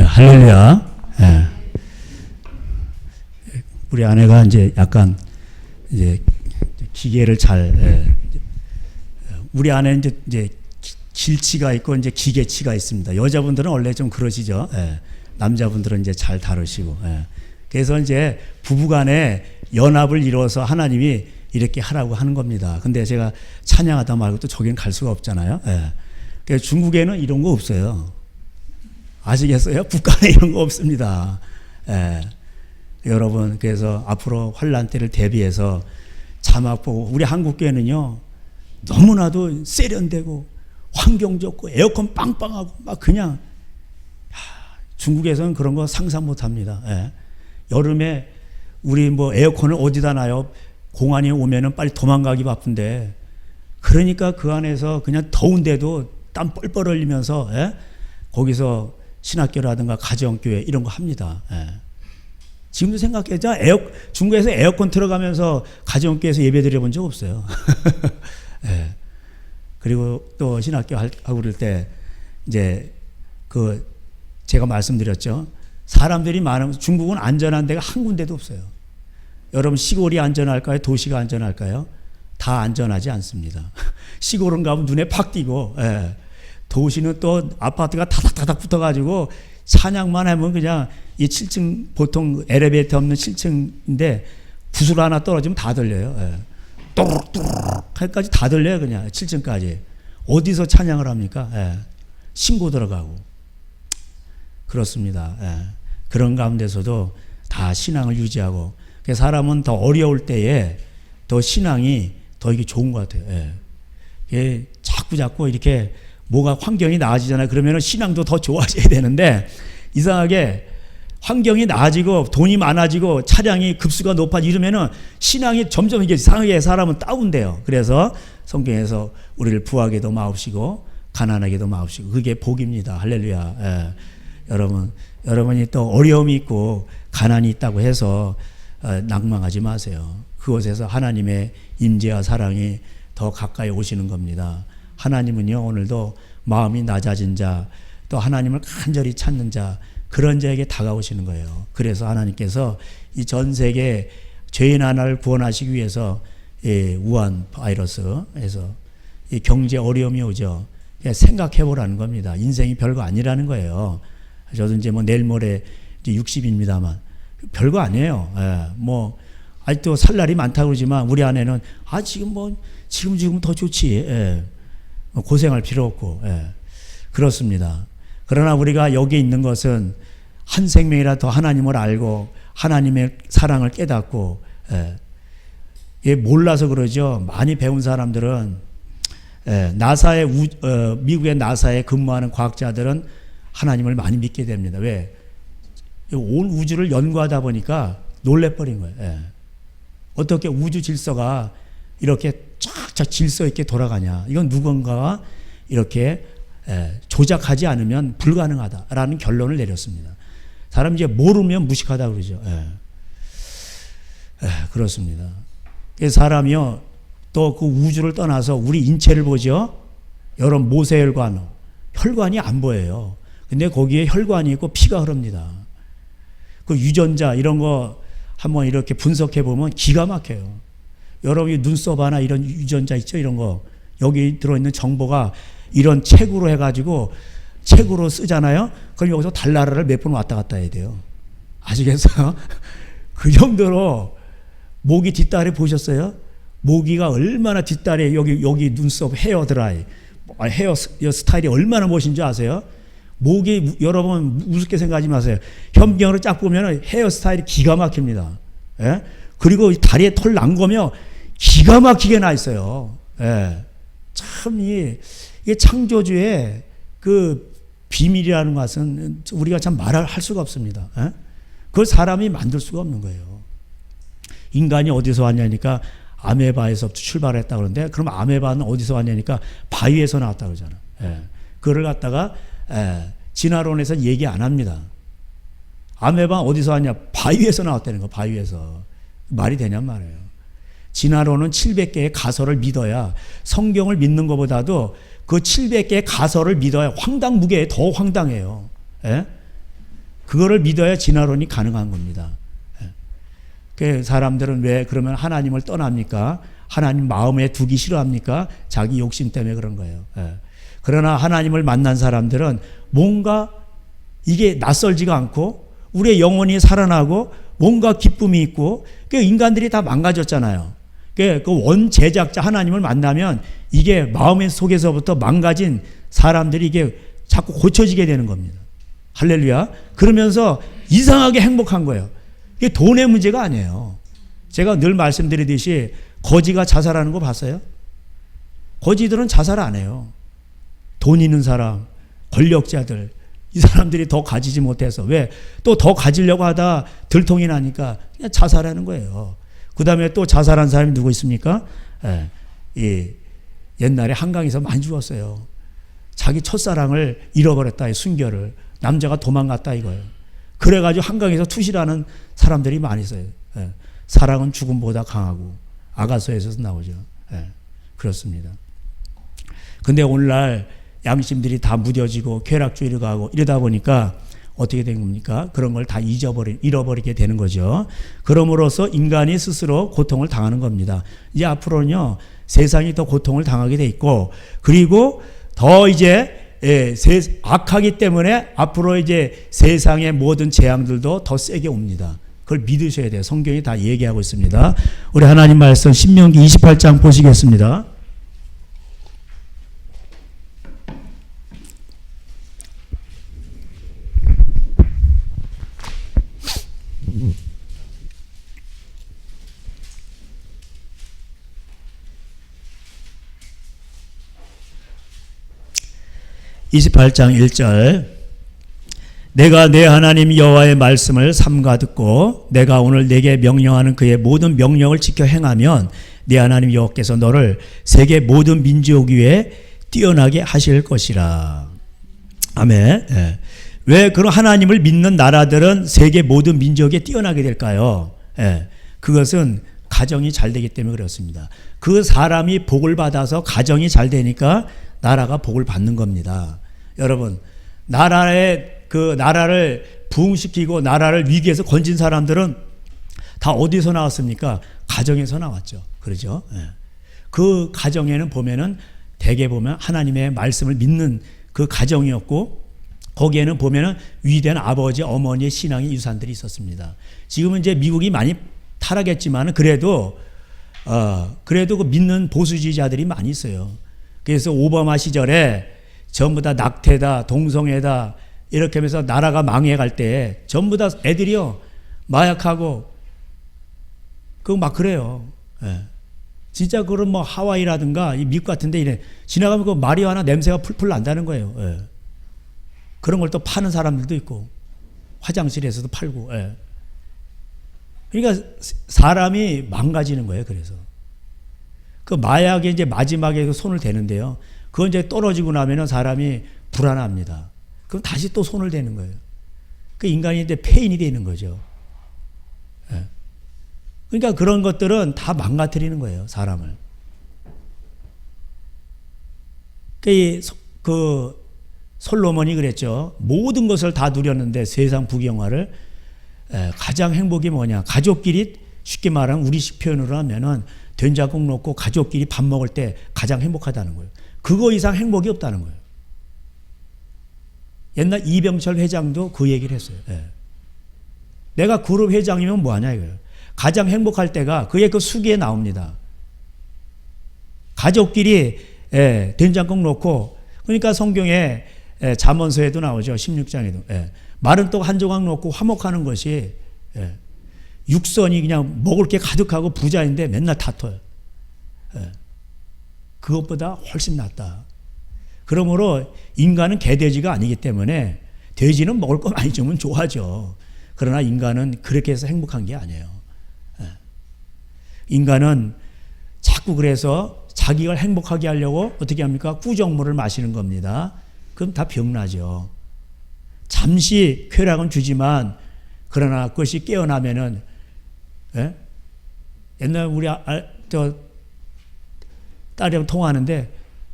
할렐루야. 예. 우리 아내가 이제 약간 이제 기계를 우리 아내는 이제 길치가 있고 이제 기계치가 있습니다. 여자분들은 원래 좀 그러시죠. 예. 남자분들은 이제 잘 다루시고. 예. 그래서 이제 부부간에 연합을 이루어서 하나님이 이렇게 하라고 하는 겁니다. 근데 제가 찬양하다 말고 또 저기는 갈 수가 없잖아요. 예. 그래서 중국에는 이런 거 없어요. 아시겠어요? 북한에 이런 거 없습니다. 예. 여러분, 그래서 앞으로 환란 때를 대비해서 자막 보고, 우리 한국교회는요 너무나도 세련되고 환경 좋고 에어컨 빵빵하고 막 그냥, 중국에서는 그런 거 상상 못 합니다. 예. 여름에 우리 뭐 에어컨을 어디다 놔요? 공안이 오면은 빨리 도망가기 바쁜데, 그러니까 그 안에서 그냥 더운데도 땀 뻘뻘 흘리면서, 예? 거기서 신학교라든가 가정교회 이런 거 합니다. 예. 지금도 생각해. 중국에서 에어컨 틀어가면서 가정교회에서 예배 드려본 적 없어요. 예. 그리고 또 신학교 하고 그럴 때 이제 제가 말씀드렸죠. 사람들이 많으면 중국은 안전한 데가 한 군데도 없어요. 여러분, 시골이 안전할까요? 도시가 안전할까요? 다 안전하지 않습니다. 시골은 가면 눈에 팍 띄고, 예. 도시는 또 아파트가 타닥타닥 붙어가지고 찬양만 하면 그냥 이 7층, 보통 엘리베이터 없는 7층인데 구슬 하나 떨어지면 다 들려요. 예. 또르륵까지 다 들려요. 그냥 7층까지. 어디서 찬양을 합니까? 예. 신고 들어가고. 그렇습니다. 예. 그런 가운데서도 다 신앙을 유지하고, 사람은 더 어려울 때에 더 신앙이 더 이게 좋은 것 같아요. 예. 자꾸 이렇게 뭐가 환경이 나아지잖아요. 그러면 신앙도 더 좋아져야 되는데, 이상하게 환경이 나아지고 돈이 많아지고 차량이 급수가 높아지고 이러면은 신앙이 점점 이게 이상하게 사람은 다운돼요. 그래서 성경에서 우리를 부하게도 마옵시고 가난하게도 마옵시고, 그게 복입니다. 할렐루야. 예. 여러분이 또 어려움이 있고 가난이 있다고 해서 낭망하지 마세요. 그곳에서 하나님의 임재와 사랑이 더 가까이 오시는 겁니다. 하나님은요, 오늘도 마음이 낮아진 자, 또 하나님을 간절히 찾는 자, 그런 자에게 다가오시는 거예요. 그래서 하나님께서 이 전 세계 죄인 하나를 구원하시기 위해서 우한 바이러스에서 이 경제 어려움이 오죠. 생각해 보라는 겁니다. 인생이 별거 아니라는 거예요. 저도 이제 뭐 내일 모레 이제 60입니다만 별거 아니에요. 뭐 아직도 살 날이 많다고 그러지만 우리 아내는 지금 더 좋지. 고생할 필요 없고. 그렇습니다. 그러나 우리가 여기 있는 것은 한 생명이라 더 하나님을 알고 하나님의 사랑을 깨닫고, 몰라서 그러죠. 많이 배운 사람들은, 미국의 나사에 근무하는 과학자들은 하나님을 많이 믿게 됩니다. 왜? 온 우주를 연구하다 보니까 놀래버린 거예요. 어떻게 우주 질서가 이렇게 쫙쫙 질서 있게 돌아가냐. 이건 누군가가 이렇게 조작하지 않으면 불가능하다라는 결론을 내렸습니다. 사람이 이제 모르면 무식하다 그러죠. 그렇습니다. 사람이요, 또 그 우주를 떠나서 우리 인체를 보죠. 여러분, 모세혈관, 혈관이 안 보여요. 근데 거기에 혈관이 있고 피가 흐릅니다. 그 유전자 이런 거 한번 이렇게 분석해 보면 기가 막혀요. 여러분이 눈썹 하나 이런 유전자 있죠? 이런 거. 여기 들어있는 정보가 이런 책으로 해가지고 책으로 쓰잖아요. 그럼 여기서 달나라를 몇 번 왔다 갔다 해야 돼요. 아시겠어요? 그 정도로 모기 뒷다리 보셨어요? 모기가 얼마나 뒷다리에 여기 눈썹 헤어 드라이, 헤어 스타일이 얼마나 멋진 줄 아세요? 모기, 여러분 우습게 생각하지 마세요. 현미경으로 쫙 보면 헤어 스타일이 기가 막힙니다. 그리고 다리에 털 난 거며 기가 막히게 나 있어요. 참 이게 창조주의 그 비밀이라는 것은 우리가 참 말할 수가 없습니다. 그걸 사람이 만들 수가 없는 거예요. 인간이 어디서 왔냐니까 아메바에서 출발했다 그러는데, 그럼 아메바는 어디서 왔냐니까 바위에서 나왔다 그러잖아요. 그걸 갖다가 진화론에서 얘기 안 합니다. 아메바 어디서 왔냐? 바위에서 나왔다는 거. 바위에서. 말이 되냔 말이에요. 진화론은 700개의 가설을 믿어야, 성경을 믿는 것보다도 그 700개의 가설을 믿어야 황당무계에 더 황당해요. 그거를 믿어야 진화론이 가능한 겁니다. 그 사람들은 왜 그러면 하나님을 떠납니까? 하나님 마음에 두기 싫어합니까? 자기 욕심 때문에 그런 거예요. 그러나 하나님을 만난 사람들은 뭔가 이게 낯설지가 않고 우리의 영혼이 살아나고 뭔가 기쁨이 있고 그 인간들이 다 망가졌잖아요. 그 원제작자 하나님을 만나면 이게 마음 속에서부터 망가진 사람들이 이게 자꾸 고쳐지게 되는 겁니다. 할렐루야. 그러면서 이상하게 행복한 거예요. 이게 돈의 문제가 아니에요. 제가 늘 말씀드리듯이 거지가 자살하는 거 봤어요? 거지들은 자살 안 해요. 돈 있는 사람, 권력자들, 이 사람들이 더 가지지 못해서 왜? 또 더 가지려고 하다 들통이 나니까 그냥 자살하는 거예요. 그 다음에 또 자살한 사람이 누구 있습니까? 옛날에 한강에서 많이 죽었어요. 자기 첫사랑을 잃어버렸다, 순결을. 남자가 도망갔다 이거예요. 그래가지고 한강에서 투실하는 사람들이 많이 있어요. 사랑은 죽음보다 강하고 아가서에서도 나오죠. 그렇습니다. 근데 오늘날 양심들이 다 무뎌지고 쾌락주의로 가고 이러다 보니까 어떻게 된 겁니까? 그런 걸 다 잃어버리게 되는 거죠. 그럼으로써 인간이 스스로 고통을 당하는 겁니다. 이제 앞으로는요, 세상이 더 고통을 당하게 돼 있고, 그리고 더 이제 악하기 때문에 앞으로 이제 세상의 모든 재앙들도 더 세게 옵니다. 그걸 믿으셔야 돼요. 성경이 다 얘기하고 있습니다. 우리 하나님 말씀 신명기 28장 보시겠습니다. (28장 1절) 내가 내 하나님 여호와의 말씀을 삼가 듣고 내가 오늘 내게 명령하는 그의 모든 명령을 지켜 행하면 내 하나님 여호와께서 너를 세계 모든 민족 위에 뛰어나게 하실 것이라. 아멘. 왜 그런 하나님을 믿는 나라들은 세계 모든 민족에 뛰어나게 될까요? 그것은 가정이 잘 되기 때문에 그렇습니다. 그 사람이 복을 받아서 가정이 잘 되니까 나라가 복을 받는 겁니다. 여러분, 나라를 부흥시키고 나라를 위기에서 건진 사람들은 다 어디서 나왔습니까? 가정에서 나왔죠. 그러죠? 그 가정에는 보면은 대개 보면 하나님의 말씀을 믿는 그 가정이었고 거기에는 보면은 위대한 아버지, 어머니의 신앙의 유산들이 있었습니다. 지금은 이제 미국이 많이 타락했지만 그래도 그 믿는 보수주의자들이 많이 있어요. 그래서 오바마 시절에 전부 다 낙태다, 동성애다 이렇게 하면서 나라가 망해갈 때 전부 다 애들이요 마약하고 막 그래요. 진짜 그런 뭐 하와이라든가 이 미국 같은데 이래 지나가면 그 마리화나 냄새가 풀풀 난다는 거예요. 그런 걸 또 파는 사람들도 있고 화장실에서도 팔고. 그러니까 사람이 망가지는 거예요. 그래서 그 마약에 이제 마지막에 손을 대는데요. 그건 이제 떨어지고 나면은 사람이 불안합니다. 그럼 다시 또 손을 대는 거예요. 그 인간이 이제 폐인이 되는 거죠. 그러니까 그런 것들은 다 망가뜨리는 거예요, 사람을. 그 솔로몬이 그랬죠. 모든 것을 다 누렸는데 세상 부경화를 가장 행복이 뭐냐? 가족끼리 쉽게 말하면 우리식 표현으로 하면은 된장국 넣고 가족끼리 밥 먹을 때 가장 행복하다는 거예요. 그거 이상 행복이 없다는 거예요. 옛날 이병철 회장도 그 얘기를 했어요. 내가 그룹 회장이면 뭐하냐 이거예요. 가장 행복할 때가 그의 그 수기에 나옵니다. 가족끼리 된장국 넣고 그러니까 성경에 잠언서에도 나오죠. 16장에도. 말은 또 한 조각 넣고 화목하는 것이 육선이 그냥 먹을 게 가득하고 부자인데 맨날 다퉈요. 그것보다 훨씬 낫다. 그러므로 인간은 개돼지가 아니기 때문에 돼지는 먹을 거 많이 주면 좋아하죠. 그러나 인간은 그렇게 해서 행복한 게 아니에요. 인간은 자꾸 그래서 자기가 행복하게 하려고 어떻게 합니까? 꾸정물을 마시는 겁니다. 그럼 다 병나죠. 잠시 쾌락은 주지만 그러나 그것이 깨어나면은 옛날 우리 딸이랑 통화하는데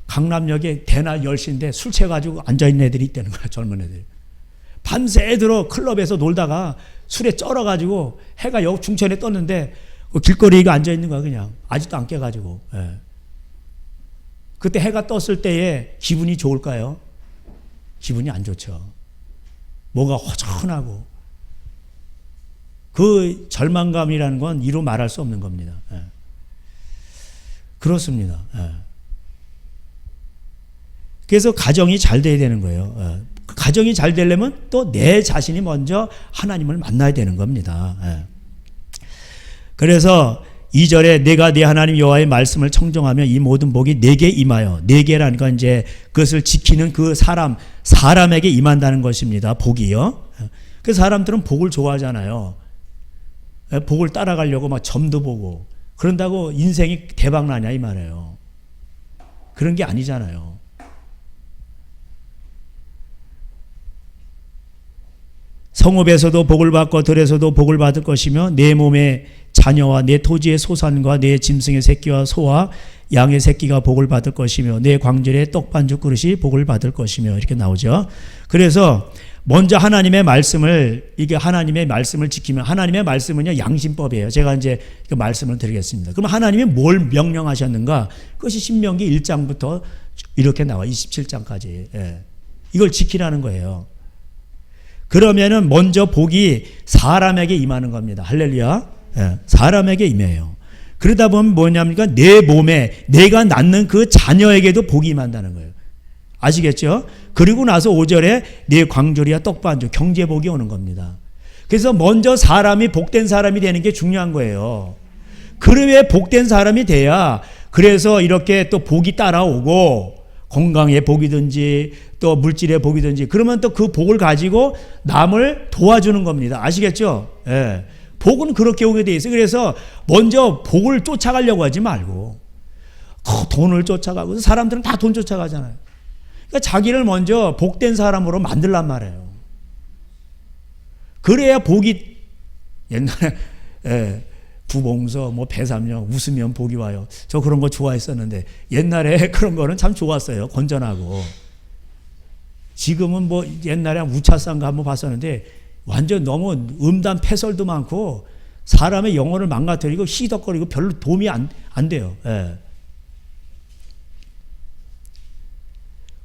강남역에 대낮 10시인데 술 취해가지고 앉아있는 애들이 있다는 거야. 젊은 애들. 밤새도록 클럽에서 놀다가 술에 쩔어가지고 해가 여 중천에 떴는데 길거리에 앉아 있는 거야 그냥. 아직도 안 깨가지고. 예. 그때 해가 떴을 때에 기분이 좋을까요? 기분이 안 좋죠. 뭐가 허전하고. 그 절망감이라는 건 이루 말할 수 없는 겁니다. 예. 그렇습니다. 예. 그래서 가정이 잘 돼야 되는 거예요. 예. 가정이 잘 되려면 또 내 자신이 먼저 하나님을 만나야 되는 겁니다. 예. 그래서 2절에 내가 내 하나님 여호와의 말씀을 청정하며 이 모든 복이 내게 임하여, 내게라는 건 이제 그것을 지키는 그 사람에게 임한다는 것입니다. 복이요. 그 사람들은 복을 좋아하잖아요. 복을 따라가려고 막 점도 보고 그런다고 인생이 대박 나냐 이 말이에요. 그런 게 아니잖아요. 성읍에서도 복을 받고 들에서도 복을 받을 것이며 내 몸의 자녀와 내 토지의 소산과 내 짐승의 새끼와 소와 양의 새끼가 복을 받을 것이며 내 광절의 떡반죽 그릇이 복을 받을 것이며 이렇게 나오죠. 그래서 먼저 하나님의 말씀을 지키면, 하나님의 말씀은요 양심법이에요. 제가 이제 그 말씀을 드리겠습니다. 그럼 하나님이 뭘 명령하셨는가? 그것이 신명기 1장부터 이렇게 나와 27장까지. 예. 이걸 지키라는 거예요. 그러면은 먼저 복이 사람에게 임하는 겁니다. 할렐루야. 예, 사람에게 임해요. 그러다 보면 뭐냐면 내 몸에 내가 낳는 그 자녀에게도 복이 임한다는 거예요. 아시겠죠? 그리고 나서 5절에 내 광절이야 떡반죽 경제복이 오는 겁니다. 그래서 먼저 사람이 복된 사람이 되는 게 중요한 거예요. 그러면 복된 사람이 돼야 그래서 이렇게 또 복이 따라오고 건강의 복이든지 또 물질의 복이든지 그러면 또 그 복을 가지고 남을 도와주는 겁니다. 아시겠죠? 예. 복은 그렇게 오게 돼 있어요. 그래서 먼저 복을 쫓아가려고 하지 말고 돈을 쫓아가고 사람들은 다 돈 쫓아가잖아요. 그러니까 자기를 먼저 복된 사람으로 만들란 말이에요. 그래야 복이 옛날에 부봉서 뭐 배삼령 웃으면 복이 와요. 저 그런 거 좋아했었는데 옛날에 그런 거는 참 좋았어요. 건전하고. 지금은 뭐 옛날에 우차상가 한번 봤었는데 완전 너무 음담 패설도 많고 사람의 영혼을 망가뜨리고 희덕거리고 별로 도움이 안 돼요. 예.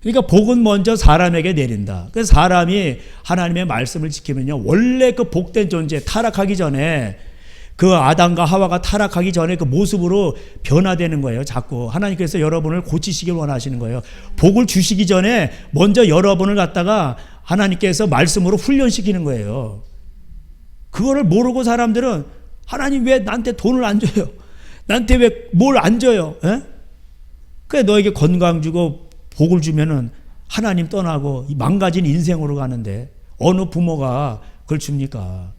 그러니까 복은 먼저 사람에게 내린다. 그래서 사람이 하나님의 말씀을 지키면요 원래 그 복된 존재 타락하기 전에 그 아담과 하와가 타락하기 전에 그 모습으로 변화되는 거예요. 자꾸 하나님께서 여러분을 고치시길 원하시는 거예요. 복을 주시기 전에 먼저 여러분을 갖다가 하나님께서 말씀으로 훈련시키는 거예요. 그거를 모르고 사람들은 하나님 왜 나한테 돈을 안 줘요? 나한테 왜 뭘 안 줘요? 그래 너에게 건강 주고 복을 주면은 하나님 떠나고 망가진 인생으로 가는데 어느 부모가 그걸 줍니까?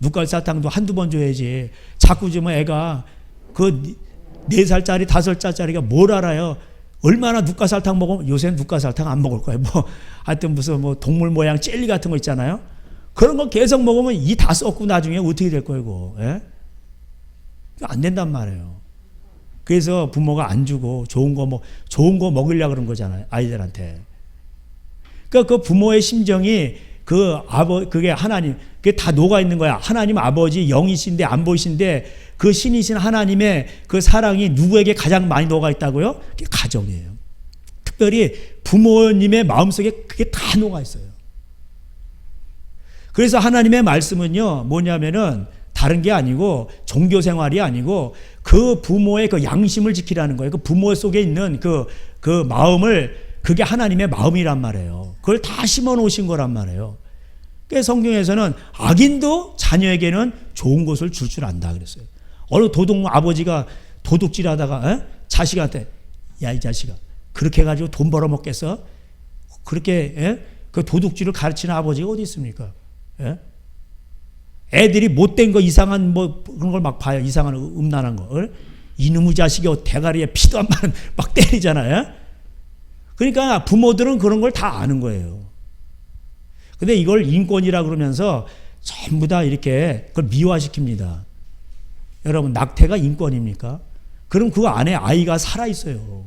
눕갈 사탕도 한두 번 줘야지. 자꾸 주면 애가 그 4살짜리 5살짜리가 뭘 알아요? 얼마나 눕가살탕 먹으면 요새는 눕가살탕 안 먹을 거예요. 뭐 하여튼 무슨 뭐 동물 모양 젤리 같은 거 있잖아요. 그런 거 계속 먹으면 이 다 썩고 나중에 어떻게 될 거예요? 안 된단 말이에요. 그래서 부모가 안 주고 좋은 거 먹으려고 그런 거잖아요. 아이들한테. 그러니까 그 부모의 심정이 그게 하나님, 그게 다 녹아 있는 거야. 하나님 아버지 영이신데 안 보이신데 그 신이신 하나님의 그 사랑이 누구에게 가장 많이 녹아 있다고요? 그게 가정이에요. 특별히 부모님의 마음속에 그게 다 녹아 있어요. 그래서 하나님의 말씀은요, 뭐냐면은 다른 게 아니고 종교 생활이 아니고 그 부모의 그 양심을 지키라는 거예요. 그 부모 속에 있는 그 마음을 그게 하나님의 마음이란 말이에요. 그걸 다 심어 놓으신 거란 말이에요. 그래서 성경에서는 악인도 자녀에게는 좋은 것을 줄 줄 안다 그랬어요. 어느 아버지가 도둑질 하다가 자식한테 야 이 자식아 그렇게 해가지고 돈 벌어먹겠어? 그렇게 그 도둑질을 가르치는 아버지가 어디 있습니까? 애들이 못된 거 이상한 뭐 그런 걸 막 봐요. 이상한 음란한 거. 이놈의 자식이 대가리에 피도 안 나는 막 때리잖아요. 그러니까 부모들은 그런 걸 다 아는 거예요. 근데 이걸 인권이라 그러면서 전부 다 이렇게 그걸 미화시킵니다. 여러분 낙태가 인권입니까? 그럼 그 안에 아이가 살아있어요.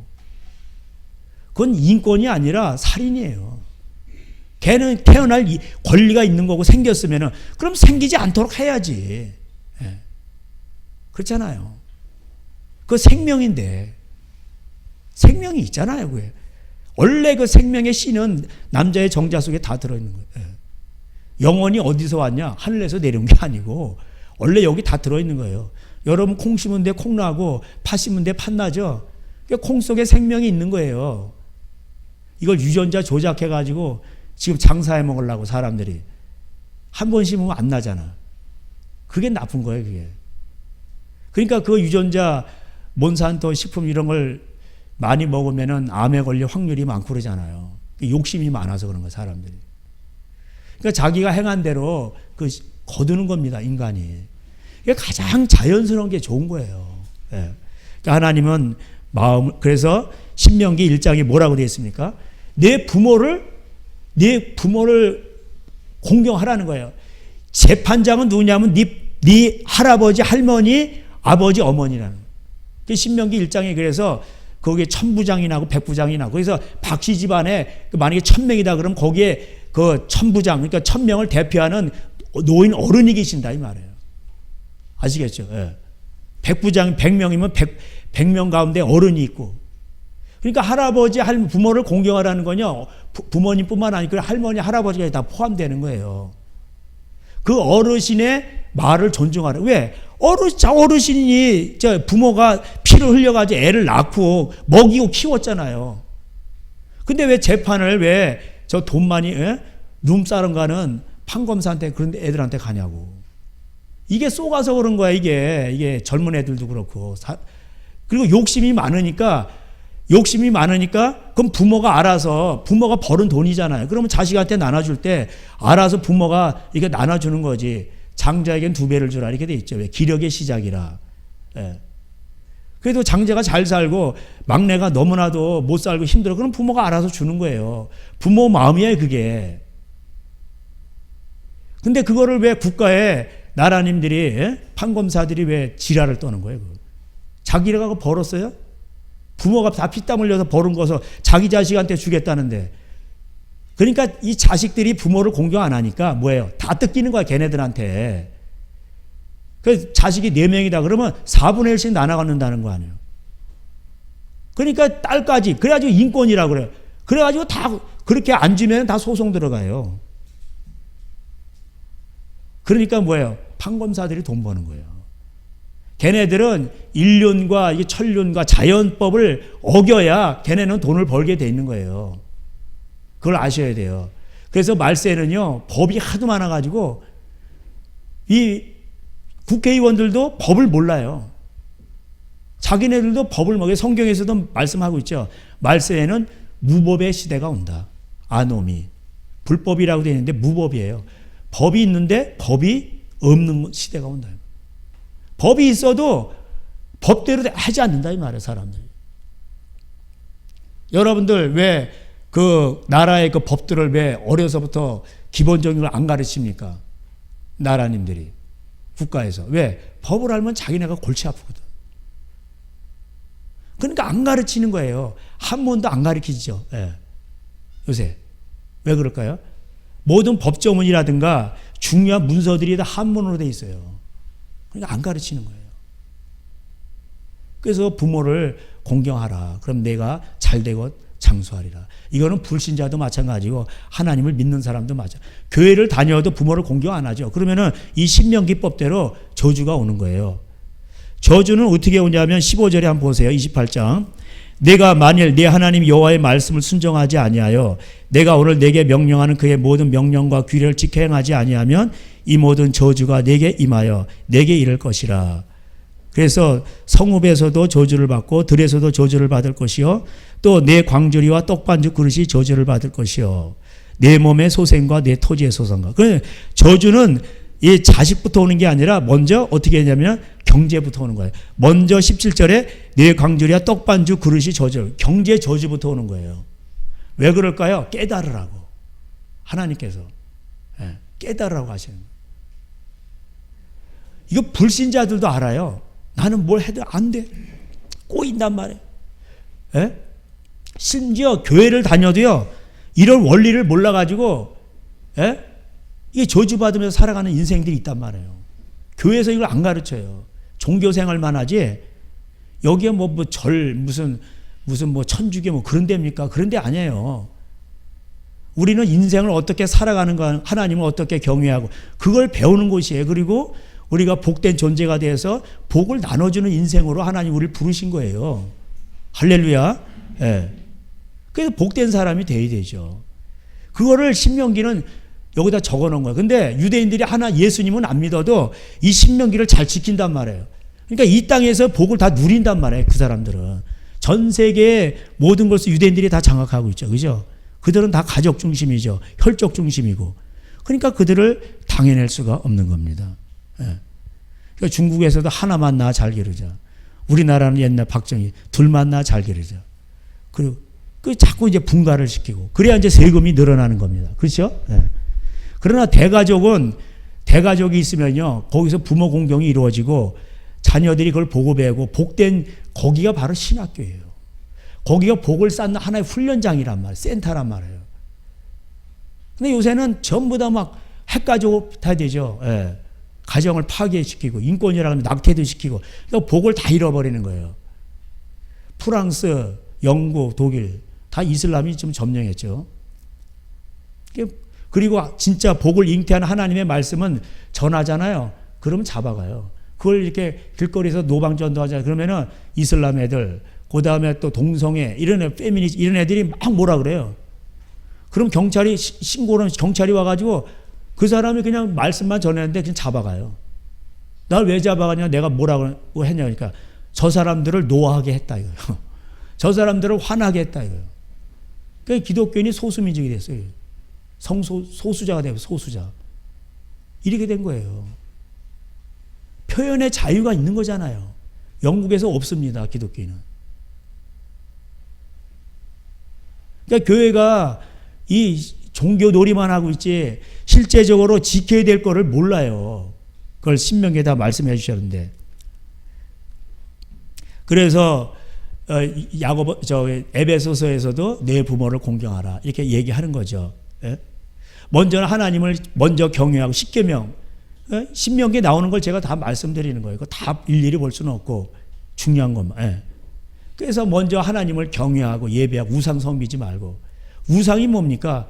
그건 인권이 아니라 살인이에요. 걔는 태어날 권리가 있는 거고 생겼으면은 그럼 생기지 않도록 해야지. 예. 그렇잖아요. 그 생명인데 생명이 있잖아요. 그게. 원래 그 생명의 씨는 남자의 정자 속에 다 들어있는 거예요. 예. 영혼이 어디서 왔냐? 하늘에서 내려온 게 아니고 원래 여기 다 들어있는 거예요. 여러분 콩 심은 데 콩 나고 팥 심은 데 팥 나죠? 콩 속에 생명이 있는 거예요. 이걸 유전자 조작해가지고 지금 장사해 먹으려고 사람들이 한 번 심으면 안 나잖아. 그게 나쁜 거예요, 그게. 그러니까 그 유전자 몬산토 식품 이런 걸 많이 먹으면은 암에 걸릴 확률이 많고 그러잖아요. 욕심이 많아서 그런 거예요, 사람들이. 그러니까 자기가 행한 대로 그 거두는 겁니다, 인간이. 이게 가장 자연스러운 게 좋은 거예요. 예. 그러니까 하나님은 그래서 신명기 1장에 뭐라고 되어 있습니까? 내 부모를 공경하라는 거예요. 재판장은 누구냐면 네 할아버지, 할머니, 아버지, 어머니라는 거예요. 신명기 1장에 그래서 거기에 1000부장이 나고 100부장이 나고 그래서 박씨 집안에 만약에 1000명이다 그러면 거기에 그 1000부장 그러니까 1000명을 대표하는 노인 어른이 계신다 이 말이에요. 아시겠죠? 예. 100부장 100명이면 100명 가운데 어른이 있고 그러니까 할아버지, 부모를 공경하라는 거냐 부모님뿐만 아니라 할머니, 할아버지가 다 포함되는 거예요. 그 어르신의 말을 존중하라. 왜? 어르신이 부모가 피를 흘려가지고 애를 낳고 먹이고 키웠잖아요. 근데 왜 재판을 왜 저 돈 많이 룸사롱 가는 판검사한테 그런 애들한테 가냐고. 이게 쏘가서 그런 거야. 이게 젊은 애들도 그렇고. 그리고 욕심이 많으니까 그럼 부모가 벌은 돈이잖아요. 그러면 자식한테 나눠줄 때 알아서 부모가 이게 나눠주는 거지. 장자에겐 2배를 주라 이렇게 돼 있죠. 왜? 기력의 시작이라. 예. 그래도 장자가 잘 살고 막내가 너무나도 못 살고 힘들어. 그럼 부모가 알아서 주는 거예요. 부모 마음이에요, 그게. 근데 그거를 왜 국가의 나라님들이 판검사들이 왜 지랄을 떠는 거예요? 자기가 벌었어요? 부모가 다 피땀 흘려서 벌은 것을 자기 자식한테 주겠다는데 그러니까 이 자식들이 부모를 공경 안 하니까 뭐예요? 다 뜯기는 거야 걔네들한테. 그 자식이 4명이다 그러면 4분의 1씩 나눠 갖는다는 거 아니에요. 그러니까 딸까지 그래가지고 인권이라고 그래요. 그래가지고 다 그렇게 안 주면 다 소송 들어가요. 그러니까 뭐예요? 판검사들이 돈 버는 거예요. 걔네들은 인륜과 이게 천륜과 자연법을 어겨야 걔네는 돈을 벌게 돼 있는 거예요. 그걸 아셔야 돼요. 그래서 말세는요, 법이 하도 많아가지고 이 국회의원들도 법을 몰라요. 자기네들도 법을 먹여 성경에서도 말씀하고 있죠. 말세에는 무법의 시대가 온다. 아노미. 불법이라고 되어 있는데 무법이에요. 법이 있는데 법이 없는 시대가 온다. 법이 있어도 법대로 하지 않는다 이 말이에요, 사람들이. 여러분들 왜 그 나라의 그 법들을 왜 어려서부터 기본적인 걸 안 가르칩니까? 나라님들이 국가에서. 왜? 법을 알면 자기네가 골치 아프거든. 그러니까 안 가르치는 거예요. 한문도 안 가르치죠. 예. 요새. 왜 그럴까요? 모든 법조문이라든가 중요한 문서들이 다 한문으로 돼 있어요. 그러니까 안 가르치는 거예요. 그래서 부모를 공경하라. 그럼 내가 잘되고 장수하리라. 이거는 불신자도 마찬가지고 하나님을 믿는 사람도 맞아. 교회를 다녀도 부모를 공경 안 하죠. 그러면은 이 신명기법대로 저주가 오는 거예요. 저주는 어떻게 오냐면 15절에 한번 보세요. 28장. 내가 만일 내 하나님 여호와의 말씀을 순종하지 아니하여 내가 오늘 내게 명령하는 그의 모든 명령과 규례를 지켜 행하지 아니하면 이 모든 저주가 내게 임하여 내게 이를 것이라. 그래서 성읍에서도 저주를 받고 들에서도 저주를 받을 것이요 또 내 광주리와 떡반죽 그릇이 저주를 받을 것이요 내 몸의 소생과 내 토지의 소생과. 저주는 이 자식부터 오는 게 아니라 먼저 어떻게 했냐면 경제부터 오는 거예요. 먼저 17절에 내 광주리와 떡반죽 그릇이 저주, 경제 저주부터 오는 거예요. 왜 그럴까요? 깨달으라고. 하나님께서 깨달으라고 하시는 거예요. 이거 불신자들도 알아요. 나는 뭘 해도 안 돼. 꼬인단 말이에요. 예? 심지어 교회를 다녀도요, 이런 원리를 몰라가지고, 예? 이게 저주받으면서 살아가는 인생들이 있단 말이에요. 교회에서 이걸 안 가르쳐요. 종교 생활만 하지, 여기에 무슨 천주교 그런 데입니까? 그런 데 아니에요. 우리는 인생을 어떻게 살아가는가, 하나님을 어떻게 경외하고, 그걸 배우는 곳이에요. 그리고 우리가 복된 존재가 되어서 복을 나눠주는 인생으로 하나님 우리를 부르신 거예요. 할렐루야. 예. 그래서 복된 사람이 돼야 되죠. 그거를 신명기는 여기다 적어 놓은 거예요. 근데 유대인들이 예수님은 안 믿어도 이 신명기를 잘 지킨단 말이에요. 그러니까 이 땅에서 복을 다 누린단 말이에요. 그 사람들은. 전 세계의 모든 것을 유대인들이 다 장악하고 있죠. 그죠? 그들은 다 가족 중심이죠. 혈족 중심이고. 그러니까 그들을 당해낼 수가 없는 겁니다. 예. 그러니까 중국에서도 하나만 낳아 잘 기르자. 우리나라는 옛날 박정희 둘만 낳아 잘 기르자. 그리고 자꾸 이제 분가를 시키고. 그래야 이제 세금이 늘어나는 겁니다. 그렇죠? 예. 그러나 대가족이 있으면요. 거기서 부모 공경이 이루어지고 자녀들이 그걸 보고 배우고 복된 거기가 바로 신학교예요. 거기가 복을 쌓는 하나의 훈련장이란 말이에요. 센터란 말이에요. 근데 요새는 전부 다 막 핵가족 다 되죠. 예. 가정을 파괴시키고 인권이라고 하면 낙태도 시키고 그러니까 복을 다 잃어버리는 거예요. 프랑스, 영국, 독일 다 이슬람이 좀 점령했죠. 그리고 진짜 복을 잉태하는 하나님의 말씀은 전하잖아요. 그러면 잡아가요. 그걸 이렇게 길거리에서 노방전도 하잖아요. 그러면은 이슬람 애들, 그 다음에 또 동성애, 페미니스트, 이런 애들이 막 뭐라 그래요. 그럼 경찰이 와가지고 그 사람이 그냥 말씀만 전했는데 그냥 잡아가요. 날 왜 잡아가냐? 내가 뭐라고 했냐? 그러니까 저 사람들을 노하게 했다 이거예요. 저 사람들을 화나게 했다 이거예요. 그러니까 기독교인이 소수민족이 됐어요. 소수자가 되고 소수자. 이렇게 된 거예요. 표현의 자유가 있는 거잖아요. 영국에서 없습니다. 기독교인은. 그러니까 교회가 이 종교 놀이만 하고 있지 실제적으로 지켜야 될 거를 몰라요. 그걸 신명기에 다 말씀해 주셨는데. 그래서 에베소서에서도 내 부모를 공경하라 이렇게 얘기하는 거죠. 예? 먼저는 하나님을 먼저 경외하고 십계명, 신명기에 나오는 걸 제가 다 말씀드리는 거예요. 그거 다 일일이 볼 수는 없고 중요한 것만. 예. 그래서 먼저 하나님을 경외하고 예배하고 우상 섬기지 말고. 우상이 뭡니까?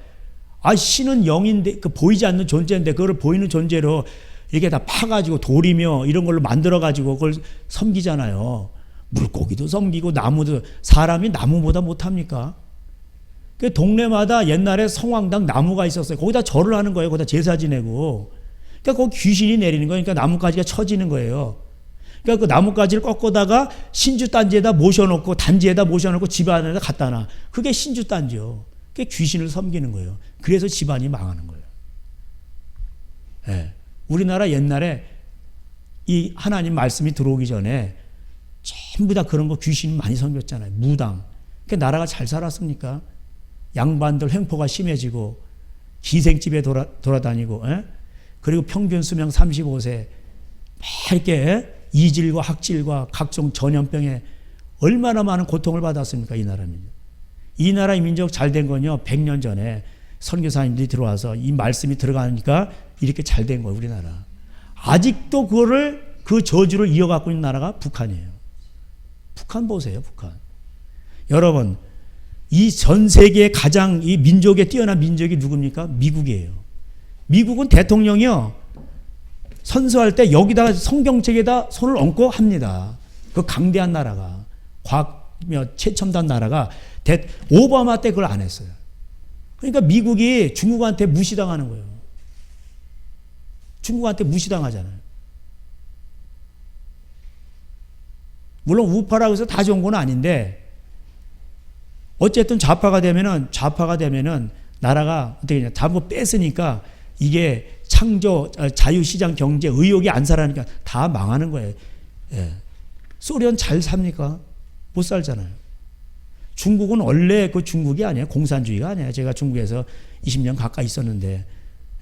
신은 영인데 보이지 않는 존재인데 그걸 보이는 존재로 이렇게 다 파가지고 돌이며 이런 걸로 만들어가지고 그걸 섬기잖아요. 물고기도 섬기고 나무도. 사람이 나무보다 못합니까? 그 동네마다 옛날에 성황당 나무가 있었어요. 거기다 절을 하는 거예요. 거기다 제사 지내고. 그러니까 거기 귀신이 내리는 거예요. 그러니까 나뭇가지가 쳐지는 거예요. 그러니까 그 나뭇가지를 꺾어다가 신주단지에다 모셔놓고 단지에다 모셔놓고 집안에다 갖다 놔. 그게 신주단지요. 그게 귀신을 섬기는 거예요. 그래서 집안이 망하는 거예요. 예. 우리나라 옛날에 이 하나님 말씀이 들어오기 전에 전부 다 그런 거 귀신이 많이 섬겼잖아요. 무당. 그러니까 나라가 잘 살았습니까? 양반들 횡포가 심해지고 기생집에 돌아다니고, 예? 그리고 평균 수명 35세 막 이렇게 이질과 학질과 각종 전염병에 얼마나 많은 고통을 받았습니까? 이 나라 민족. 이 나라의 민족 잘 된 건요. 100년 전에 선교사님들이 들어와서 이 말씀이 들어가니까 이렇게 잘 된 거예요. 우리나라. 아직도 그 저주를 이어갖고 있는 나라가 북한이에요. 북한 보세요. 북한. 여러분, 이 전 세계의 가장 이 민족에 뛰어난 민족이 누굽니까? 미국이에요. 미국은 대통령이요. 선서할 때 여기다가 성경책에다 손을 얹고 합니다. 그 강대한 나라가, 과학며 최첨단 나라가 오바마 때 그걸 안 했어요. 그러니까 미국이 중국한테 무시당하는 거예요. 중국한테 무시당하잖아요. 물론 우파라고 해서 다 좋은 건 아닌데 어쨌든 좌파가 되면은 나라가 어떻게 되냐. 다 뭐 뺐으니까 이게 창조, 자유시장 경제, 의욕이 안 살아니까 다 망하는 거예요. 예. 소련 잘 삽니까? 못 살잖아요. 중국은 원래 그 중국이 아니에요. 공산주의가 아니에요. 제가 중국에서 20년 가까이 있었는데,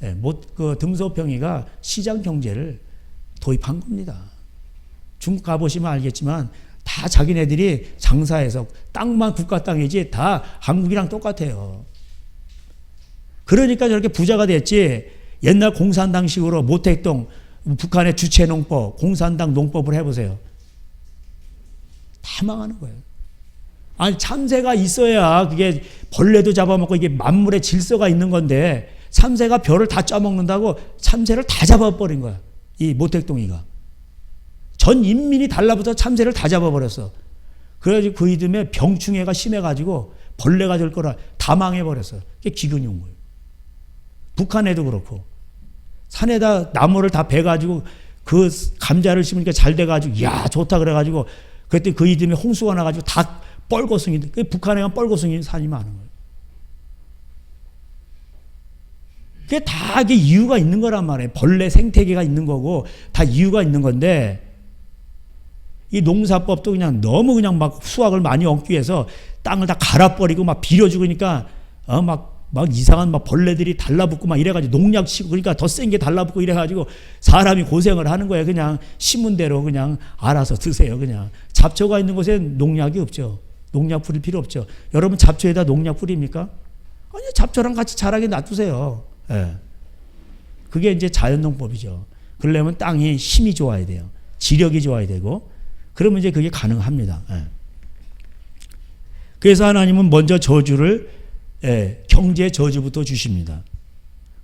예. 그 등소평이가 시장 경제를 도입한 겁니다. 중국 가보시면 알겠지만 다 자기네들이 장사해서 땅만 국가 땅이지 다 한국이랑 똑같아요. 그러니까 저렇게 부자가 됐지. 옛날 공산당식으로 모택동 북한의 주체농법, 공산당 농법을 해보세요. 다 망하는 거예요. 아니 참새가 있어야 그게 벌레도 잡아먹고 이게 만물의 질서가 있는 건데 참새가 벼를 다 짜먹는다고 참새를 다 잡아버린 거야. 이 모택동이가. 전 인민이 달라붙어 참새를 다 잡아버렸어. 그래가지고 그 이듬해 병충해가 심해가지고 벌레가 될 거라 다 망해버렸어요. 그게 기근이 온 거예요. 북한에도 그렇고 산에다 나무를 다 베가지고 그 감자를 심으니까 잘 돼가지고 야 좋다 그래가지고 그때 그 이듬해 홍수가 나가지고 다 뻘고승이 북한에 가면 뻘고승이 산이 많은 거예요. 그게 다 이게 이유가 있는 거란 말이에요. 벌레 생태계가 있는 거고 다 이유가 있는 건데 이 농사법도 그냥 너무 그냥 막 수확을 많이 얻기 위해서 땅을 다 갈아버리고 막 비료 죽으니까 막 이상한 막 벌레들이 달라붙고 막 이래가지고 농약 치고 그러니까 더 센 게 달라붙고 이래가지고 사람이 고생을 하는 거예요. 그냥 심은 대로 그냥 알아서 드세요. 그냥 잡초가 있는 곳엔 농약이 없죠. 농약 뿌릴 필요 없죠. 여러분 잡초에다 농약 뿌립니까? 아니 잡초랑 같이 자라게 놔두세요. 예. 그게 이제 자연농법이죠. 그러려면 땅이 힘이 좋아야 돼요. 지력이 좋아야 되고 그러면 이제 그게 가능합니다. 예. 그래서 하나님은 먼저 저주를 경제 저주부터 주십니다.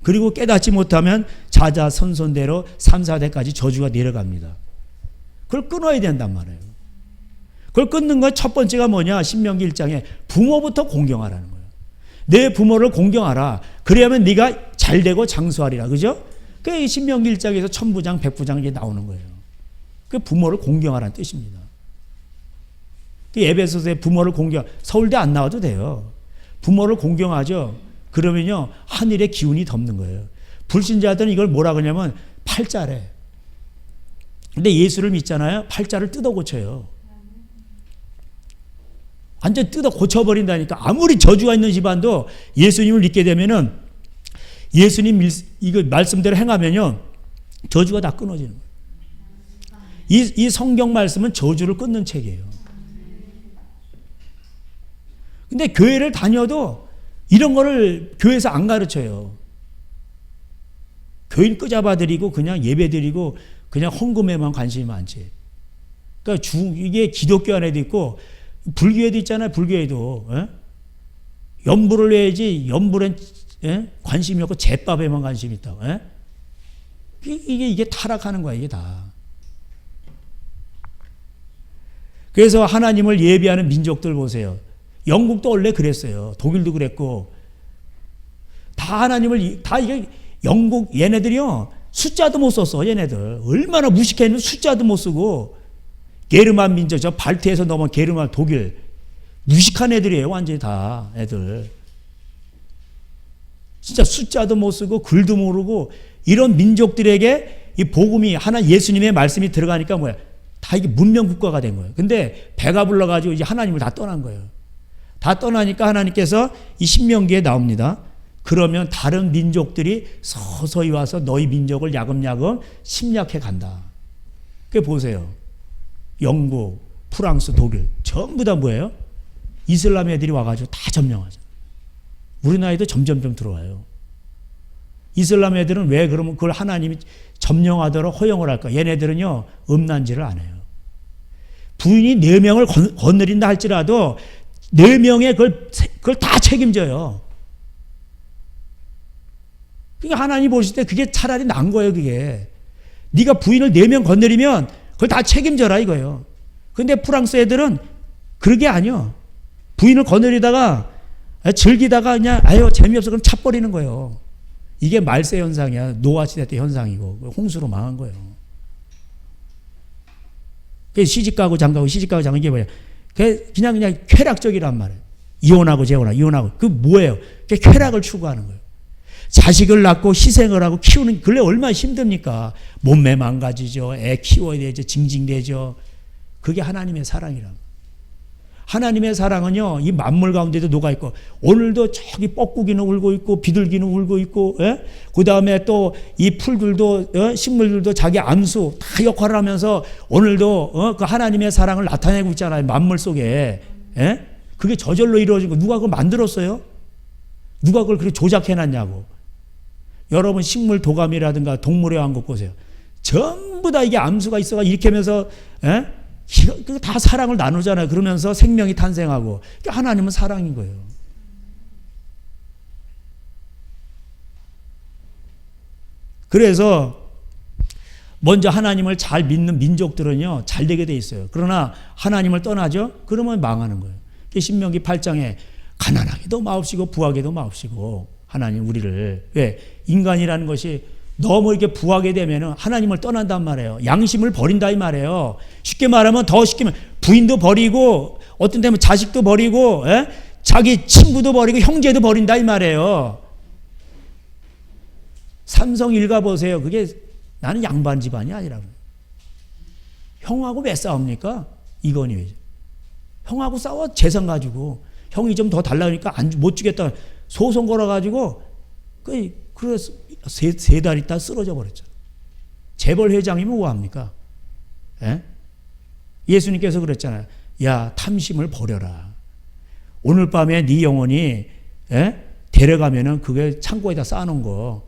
그리고 깨닫지 못하면 자자손손대로 3, 4대까지 저주가 내려갑니다. 그걸 끊어야 된단 말이에요. 그걸 끊는 건 첫 번째가 뭐냐? 신명기 1장에 부모부터 공경하라는 거예요. 내 부모를 공경하라. 그래야만 네가 잘되고 장수하리라. 그죠? 그게 신명기 1장에서 천부장, 백부장 이게 나오는 거예요. 그 부모를 공경하라는 뜻입니다. 에베소서에 부모를 공경, 서울대 안 나와도 돼요. 부모를 공경하죠. 그러면요 하늘의 기운이 덮는 거예요. 불신자들은 이걸 뭐라 그러냐면 팔자래. 근데 예수를 믿잖아요. 팔자를 뜯어 고쳐요. 완전 뜯어 고쳐버린다니까. 아무리 저주가 있는 집안도 예수님을 믿게 되면은 예수님 이거 말씀대로 행하면요 저주가 다 끊어지는 거예요. 이 성경 말씀은 저주를 끊는 책이에요. 근데 교회를 다녀도 이런 거를 교회에서 안 가르쳐요. 교인 끄잡아드리고 그냥 예배드리고 그냥 헌금에만 관심이 많지. 그러니까 이게 기독교 안에도 있고 불교에도 있잖아요. 불교에도. 연불을 해야지 연불엔 관심이 없고 제밥에만 관심이 있다고. 이게 타락하는 거야. 이게 다. 그래서 하나님을 예비하는 민족들 보세요. 영국도 원래 그랬어요. 독일도 그랬고 다 하나님을 다 이게 영국 얘네들이요 숫자도 못 썼어. 얘네들 얼마나 무식했는데 숫자도 못 쓰고 게르만 민족 저 발트에서 넘어온 게르만 독일 무식한 애들이에요. 완전히 다 애들 진짜 숫자도 못 쓰고 글도 모르고 이런 민족들에게 이 복음이 하나 예수님의 말씀이 들어가니까 뭐야 다 이게 문명 국가가 된 거예요. 근데 배가 불러가지고 이제 하나님을 다 떠난 거예요. 다 떠나니까 하나님께서 이 신명기에 나옵니다. 그러면 다른 민족들이 서서히 와서 너희 민족을 야금야금 침략해 간다. 그게 보세요. 영국, 프랑스, 독일 전부 다 뭐예요? 이슬람 애들이 와가지고 다 점령하죠. 우리나라에도 점점점 들어와요. 이슬람 애들은 왜 그러면 그걸 하나님이 점령하도록 허용을 할까? 얘네들은요 음란질을 안 해요. 부인이 4명을 거느린다 할지라도 4명의 그걸 다 책임져요. 그러니까 하나님 보실 때 그게 차라리 나은 거예요. 그게 네가 부인을 4명 건드리면 그걸 다 책임져라 이거예요. 근데 프랑스 애들은 그런 게 아니요. 부인을 거느리다가 즐기다가 그냥 아유 재미없어 그럼 차버리는 거예요. 이게 말세 현상이야. 노아 시대 때 현상이고 홍수로 망한 거예요. 시집가고 장가고 시집가고 장가고 이게 뭐야? 그냥 쾌락적이란 말이에요. 이혼하고 재혼하고 이혼하고 그 뭐예요? 그게 쾌락을 추구하는 거예요. 자식을 낳고 희생을 하고 키우는 그게 얼마나 힘듭니까? 몸매 망가지죠. 애 키워야 되죠. 징징대죠. 그게 하나님의 사랑이란 거예요. 하나님의 사랑은요, 이 만물 가운데도 녹아있고, 오늘도 저기 뻐꾸기는 울고 있고, 비둘기는 울고 있고, 그 다음에 또 이 풀들도, 식물들도 자기 암수 다 역할을 하면서 오늘도 그 하나님의 사랑을 나타내고 있잖아요. 만물 속에. 그게 저절로 이루어진 거. 누가 그걸 만들었어요? 누가 그걸 그렇게 조작해놨냐고. 여러분 식물 도감이라든가 동물의 왕국 보세요. 전부 다 이게 암수가 있어가 이렇게 하면서 다 사랑을 나누잖아요. 그러면서 생명이 탄생하고. 하나님은 사랑인 거예요. 그래서 먼저 하나님을 잘 믿는 민족들은요 잘 되게 돼 있어요. 그러나 하나님을 떠나죠? 그러면 망하는 거예요. 신명기 8장에 가난하게도 마옵시고 부하게도 마옵시고 하나님 우리를 왜 인간이라는 것이 너무 이렇게 부하게 되면 하나님을 떠난단 말이에요. 양심을 버린다 이 말이에요. 쉽게 말하면 더 쉽게 말하면 부인도 버리고 어떤 때면 자식도 버리고 자기 친구도 버리고 형제도 버린다 이 말이에요. 삼성 일가 보세요. 그게 나는 양반 집안이 아니라고. 형하고 왜 싸웁니까? 이건희. 형하고 싸워 재산 가지고 형이 좀 더 달라니까 못 주겠다 소송 걸어가지고 그래서 세 달 있다 쓰러져 버렸잖아. 재벌 회장이면 뭐합니까? 예수님께서 그랬잖아요. 야 탐심을 버려라. 오늘 밤에 네 영혼이 데려가면은 그게 창고에다 쌓아놓은 거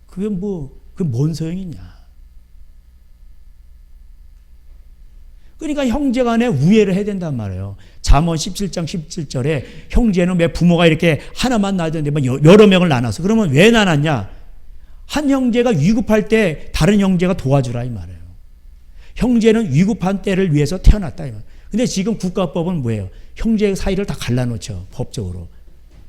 그게 뭔 소용이냐. 그러니까 형제간에 우애를 해야 된단 말이에요. 잠언 17장 17절에 형제는 왜 부모가 이렇게 하나만 낳았는데 여러 명을 나눠서 그러면 왜 나눴냐? 한 형제가 위급할 때 다른 형제가 도와주라 이 말이에요. 형제는 위급한 때를 위해서 태어났다 이 말이에요. 근데 지금 국가법은 뭐예요? 형제 사이를 다 갈라놓죠. 법적으로.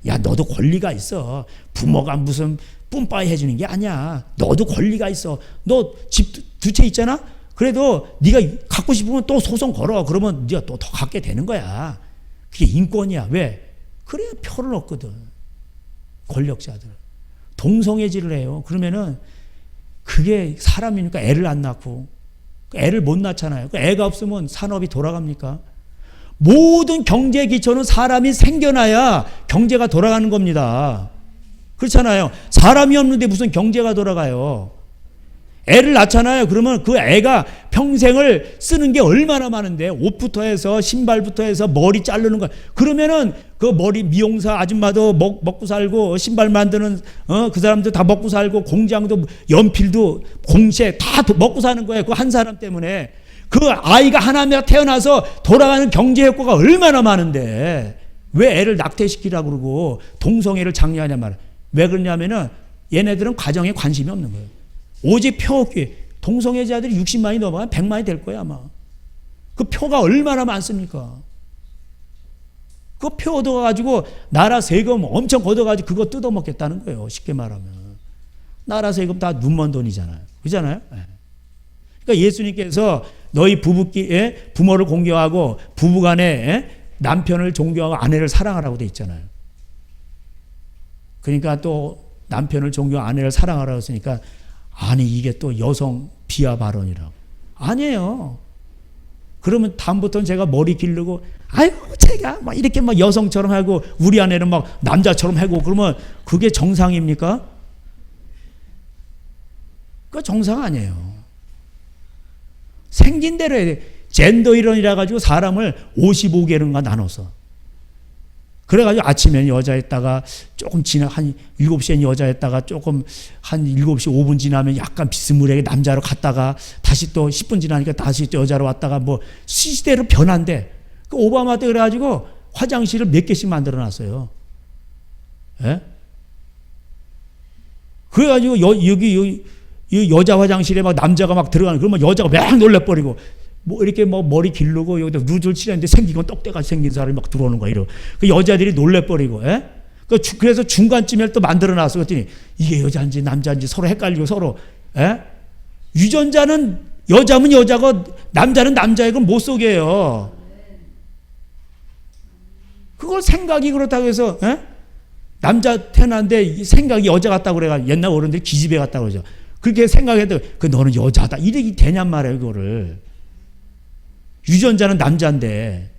야 너도 권리가 있어. 부모가 무슨 뿜빠이 해주는 게 아니야. 너도 권리가 있어. 너 집 두 채 있잖아? 그래도 네가 갖고 싶으면 또 소송 걸어. 그러면 네가 또 더 갖게 되는 거야. 그게 인권이야. 왜? 그래야 표를 얻거든. 권력자들. 동성애질을 해요. 그러면은 그게 사람이니까 애를 안 낳고 애를 못 낳잖아요. 애가 없으면 산업이 돌아갑니까? 모든 경제 기초는 사람이 생겨나야 경제가 돌아가는 겁니다. 그렇잖아요. 사람이 없는데 무슨 경제가 돌아가요. 애를 낳잖아요. 그러면 그 애가 평생을 쓰는 게 얼마나 많은데 옷부터 해서 신발부터 해서 머리 자르는 거 그러면은 그 머리 미용사 아줌마도 먹고 살고 신발 만드는 그 사람도 다 먹고 살고 공장도 연필도 공세 다 먹고 사는 거예요. 그 한 사람 때문에 그 아이가 하나면 태어나서 돌아가는 경제 효과가 얼마나 많은데 왜 애를 낙태시키라고 그러고 동성애를 장려하냐 말이에요. 왜 그러냐면은 얘네들은 가정에 관심이 없는 거예요. 오직 표 얻기. 동성애자들이 60만이 넘어가면 100만이 될 거야 아마. 그 표가 얼마나 많습니까? 그 표 얻어가지고 나라 세금 엄청 걷어가지고 그거 뜯어먹겠다는 거예요. 쉽게 말하면. 나라 세금 다 눈먼 돈이잖아요. 그렇잖아요? 그러니까 예수님께서 너희 부모를 공경하고 부부간에 남편을 존경하고 아내를 사랑하라고 돼 있잖아요. 그러니까 또 남편을 존경하고 아내를 사랑하라고 했으니까 아니 이게 또 여성 비하 발언이라고. 아니에요. 그러면 다음부터는 제가 머리 기르고 아유 제가 막 이렇게 막 여성처럼 하고 우리 아내는 막 남자처럼 하고 그러면 그게 정상입니까? 그거 정상 아니에요. 생긴 대로 해야 돼. 젠더 이론이라 가지고 사람을 55개론가 나눠서 그래가지고 아침에는 여자였다가 조금 지나 한 7시엔 여자였다가 조금 한 7시 5분 지나면 약간 비스무리하게 남자로 갔다가 다시 또 10분 지나니까 다시 여자로 왔다가 뭐 시대로 변한대. 그 오바마 때 그래가지고 화장실을 몇 개씩 만들어 놨어요. 예? 그래가지고 여기 여자 화장실에 막 남자가 막 들어가는 그러면 여자가 막 놀래버리고 뭐 이렇게 뭐 머리 기르고 여기다 루즈를 칠했는데 생긴 건 떡대같이 생긴 사람이 막 들어오는 거야. 이러. 그 여자들이 놀래버리고, 예? 그래서 중간쯤에 또 만들어놨어. 그랬더니 이게 여자인지 남자인지 서로 헷갈리고 서로, 예? 유전자는 여자면 여자고 남자는 남자의 건 못 속여요. 그걸 생각이 그렇다고 해서, 예? 남자 태어났는데 생각이 여자 같다고 그래가지고 옛날 어른들이 기집애 같다고 그러죠. 그렇게 생각해도 그 너는 여자다. 이렇게 되냔 말이에요, 그거를. 유전자는 남자인데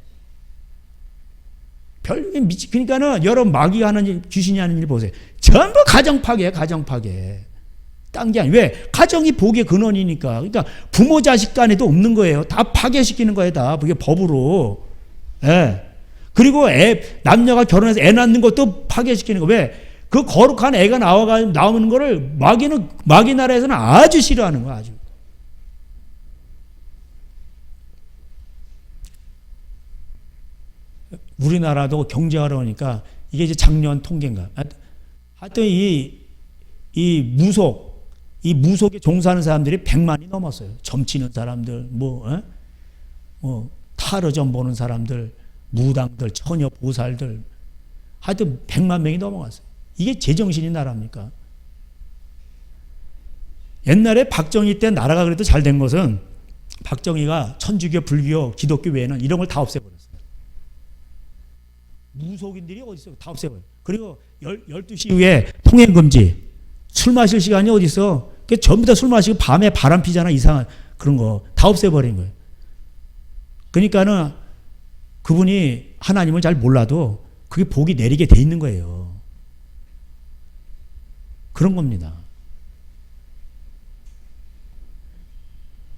별게 미치. 그러니까는 여러분 마귀가 하는 일, 귀신이 하는 일 보세요. 전부 가정 파괴, 가정 파괴. 딴 게 아니에요. 왜? 가정이 복의 근원이니까. 그러니까 부모 자식 간에도 없는 거예요. 다 파괴시키는 거예요, 다. 그게 법으로. 예. 그리고 남녀가 결혼해서 애 낳는 것도 파괴시키는 거. 왜? 그 거룩한 애가 나오는 거를 마귀 나라에서는 아주 싫어하는 거야, 아주. 우리나라도 경제가 그러니까 이게 이제 작년 통계인가. 하여튼 이 무속에 종사하는 사람들이 100만이 넘었어요. 점치는 사람들, 타르전 보는 사람들, 무당들, 처녀 보살들. 하여튼 100만 명이 넘어갔어요. 이게 제정신이 나라입니까? 옛날에 박정희 때 나라가 그래도 잘 된 것은 박정희가 천주교, 불교, 기독교 외에는 이런 걸 다 없애버렸어요. 무속인들이 어디 있어요? 다 없애버려요. 그리고 12시 이후에 통행금지. 술 마실 시간이 어디 있어? 전부 다 술 마시고 밤에 바람 피잖아. 이상한 그런 거 다 없애버린 거예요. 그러니까는 그분이 하나님을 잘 몰라도 그게 복이 내리게 돼 있는 거예요. 그런 겁니다.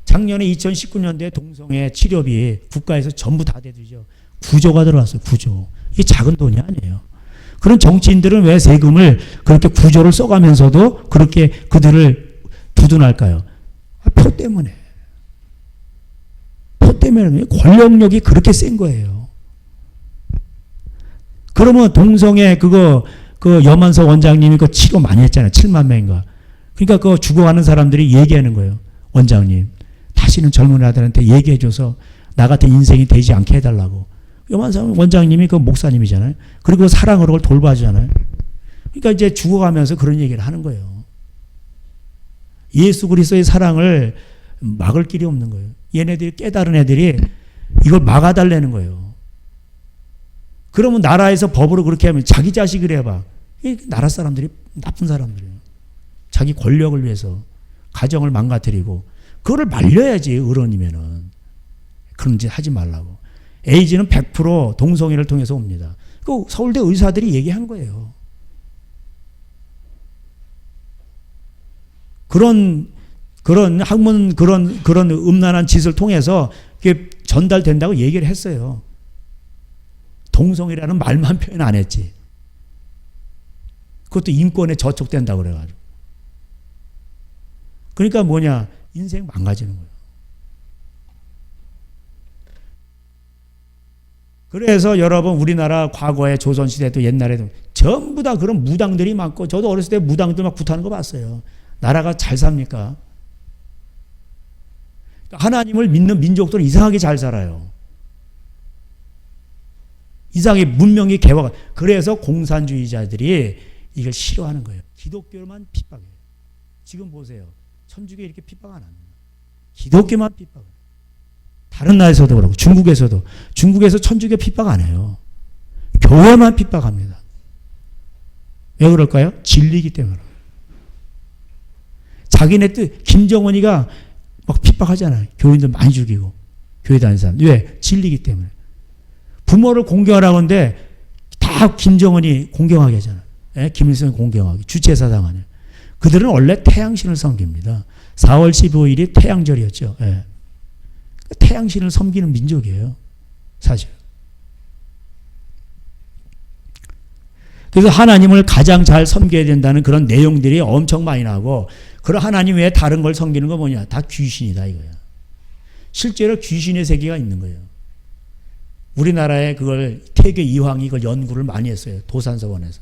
작년에 2019년도에 동성애 치료비 국가에서 전부 다 대주죠. 9조가 들어왔어요. 9조. 이게 작은 돈이 아니에요. 그런 정치인들은 왜 세금을 그렇게 9조를 써가면서도 그렇게 그들을 두둔할까요? 표 때문에. 표 때문에 권력력이 그렇게 센 거예요. 그러면 동성애 그 염한석 원장님이 그 치료 많이 했잖아요. 7만 명인가. 그러니까 그 죽어가는 사람들이 얘기하는 거예요. 원장님, 다시는 젊은 아들한테 얘기해줘서 나 같은 인생이 되지 않게 해달라고. 염한석 원장님이 그 목사님이잖아요. 그리고 사랑으로 그걸 돌봐주잖아요. 그러니까 이제 죽어가면서 그런 얘기를 하는 거예요. 예수 그리스도의 사랑을 막을 길이 없는 거예요. 얘네들이 깨달은 애들이 이걸 막아달라는 거예요. 그러면 나라에서 법으로 그렇게 하면 자기 자식을 해봐. 나라 사람들이 나쁜 사람들이에요. 자기 권력을 위해서 가정을 망가뜨리고 그거를 말려야지 어른이면은. 그런 짓 하지 말라고. 에이즈는 100% 동성애를 통해서 옵니다. 그 서울대 의사들이 얘기한 거예요. 그런 학문 그런 음란한 짓을 통해서 그게 전달된다고 얘기를 했어요. 동성애라는 말만 표현 안 했지. 그것도 인권에 저촉된다고 그래가지고. 그러니까 뭐냐, 인생 망가지는 거예요. 그래서 여러분 우리나라 과거에 조선시대도 옛날에도 전부 다 그런 무당들이 많고, 저도 어렸을 때 무당들 막 굿하는 거 봤어요. 나라가 잘 삽니까? 하나님을 믿는 민족들은 이상하게 잘 살아요. 이상하게 문명이 개화가. 그래서 공산주의자들이 이걸 싫어하는 거예요. 기독교만 핍박해요. 지금 보세요. 천주교 이렇게 핍박 안 합니다. 기독교만 핍박해요. 다른 나라에서도 그렇고 중국에서 천주교 핍박 안 해요. 교회만 핍박합니다. 왜 그럴까요? 진리이기 때문에. 자기네 뜻, 김정은이가 막 핍박하잖아요. 교인들 많이 죽이고 교회 다니는 사람. 왜? 진리이기 때문에. 부모를 공경하라고 하는데 다 김정은이 공경하게 하잖아요. 김일성이 공경하게. 주체사상 안에. 그들은 원래 태양신을 섬깁니다. 4월 15일이 태양절이었죠. 예. 태양신을 섬기는 민족이에요. 사실. 그래서 하나님을 가장 잘 섬겨야 된다는 그런 내용들이 엄청 많이 나오고, 그런 하나님 외에 다른 걸 섬기는 거 뭐냐? 다 귀신이다 이거야. 실제로 귀신의 세계가 있는 거예요. 우리나라에 그걸 태계 이황이 이걸 연구를 많이 했어요. 도산서원에서.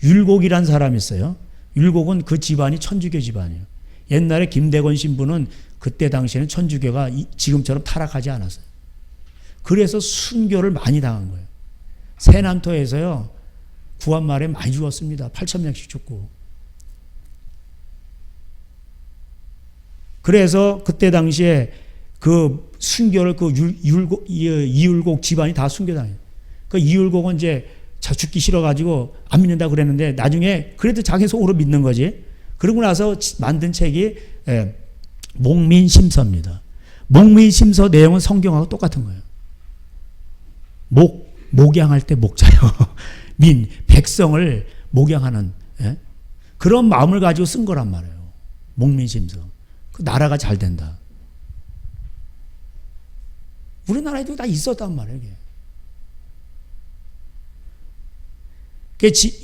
율곡이란 사람이 있어요. 율곡은 그 집안이 천주교 집안이에요. 옛날에 김대건 신부는 그때 당시에는 천주교가 지금처럼 타락하지 않았어요. 그래서 순교를 많이 당한 거예요. 세남토에서요, 구한말에 많이 죽었습니다. 8,000명씩 죽고. 그래서 그때 당시에 그 순교를 이율곡 집안이 다 순교당해요. 그 이율곡은 이제 죽기 싫어가지고 안 믿는다고 그랬는데 나중에 그래도 자기 속으로 믿는 거지. 그러고 나서 만든 책이 목민심서입니다. 목민심서 내용은 성경하고 똑같은 거예요. 목양할 때 목자요. 백성을 목양하는 그런 마음을 가지고 쓴 거란 말이에요. 목민심서. 그 나라가 잘 된다. 우리나라에도 다 있었단 말이에요. 이게.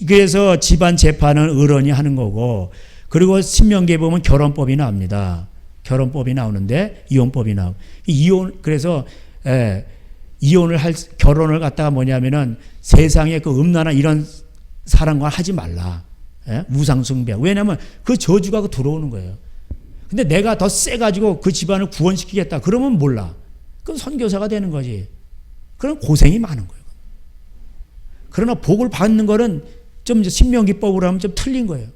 그래서 집안 재판은 어른이 하는 거고, 그리고 신명기에 보면 결혼법이 나옵니다. 결혼법이 나오는데 이혼법이 나오고, 그래서 결혼을 갖다가 뭐냐면은 세상에 그 음란한 이런 사람과 하지 말라. 우상숭배. 왜냐하면 그 저주가 들어오는 거예요. 근데 내가 더 세가지고 그 집안을 구원시키겠다. 그러면 몰라. 그건 선교사가 되는 거지. 그럼 고생이 많은 거예요. 그러나 복을 받는 거는 좀 신명기법으로 하면 좀 틀린 거예요.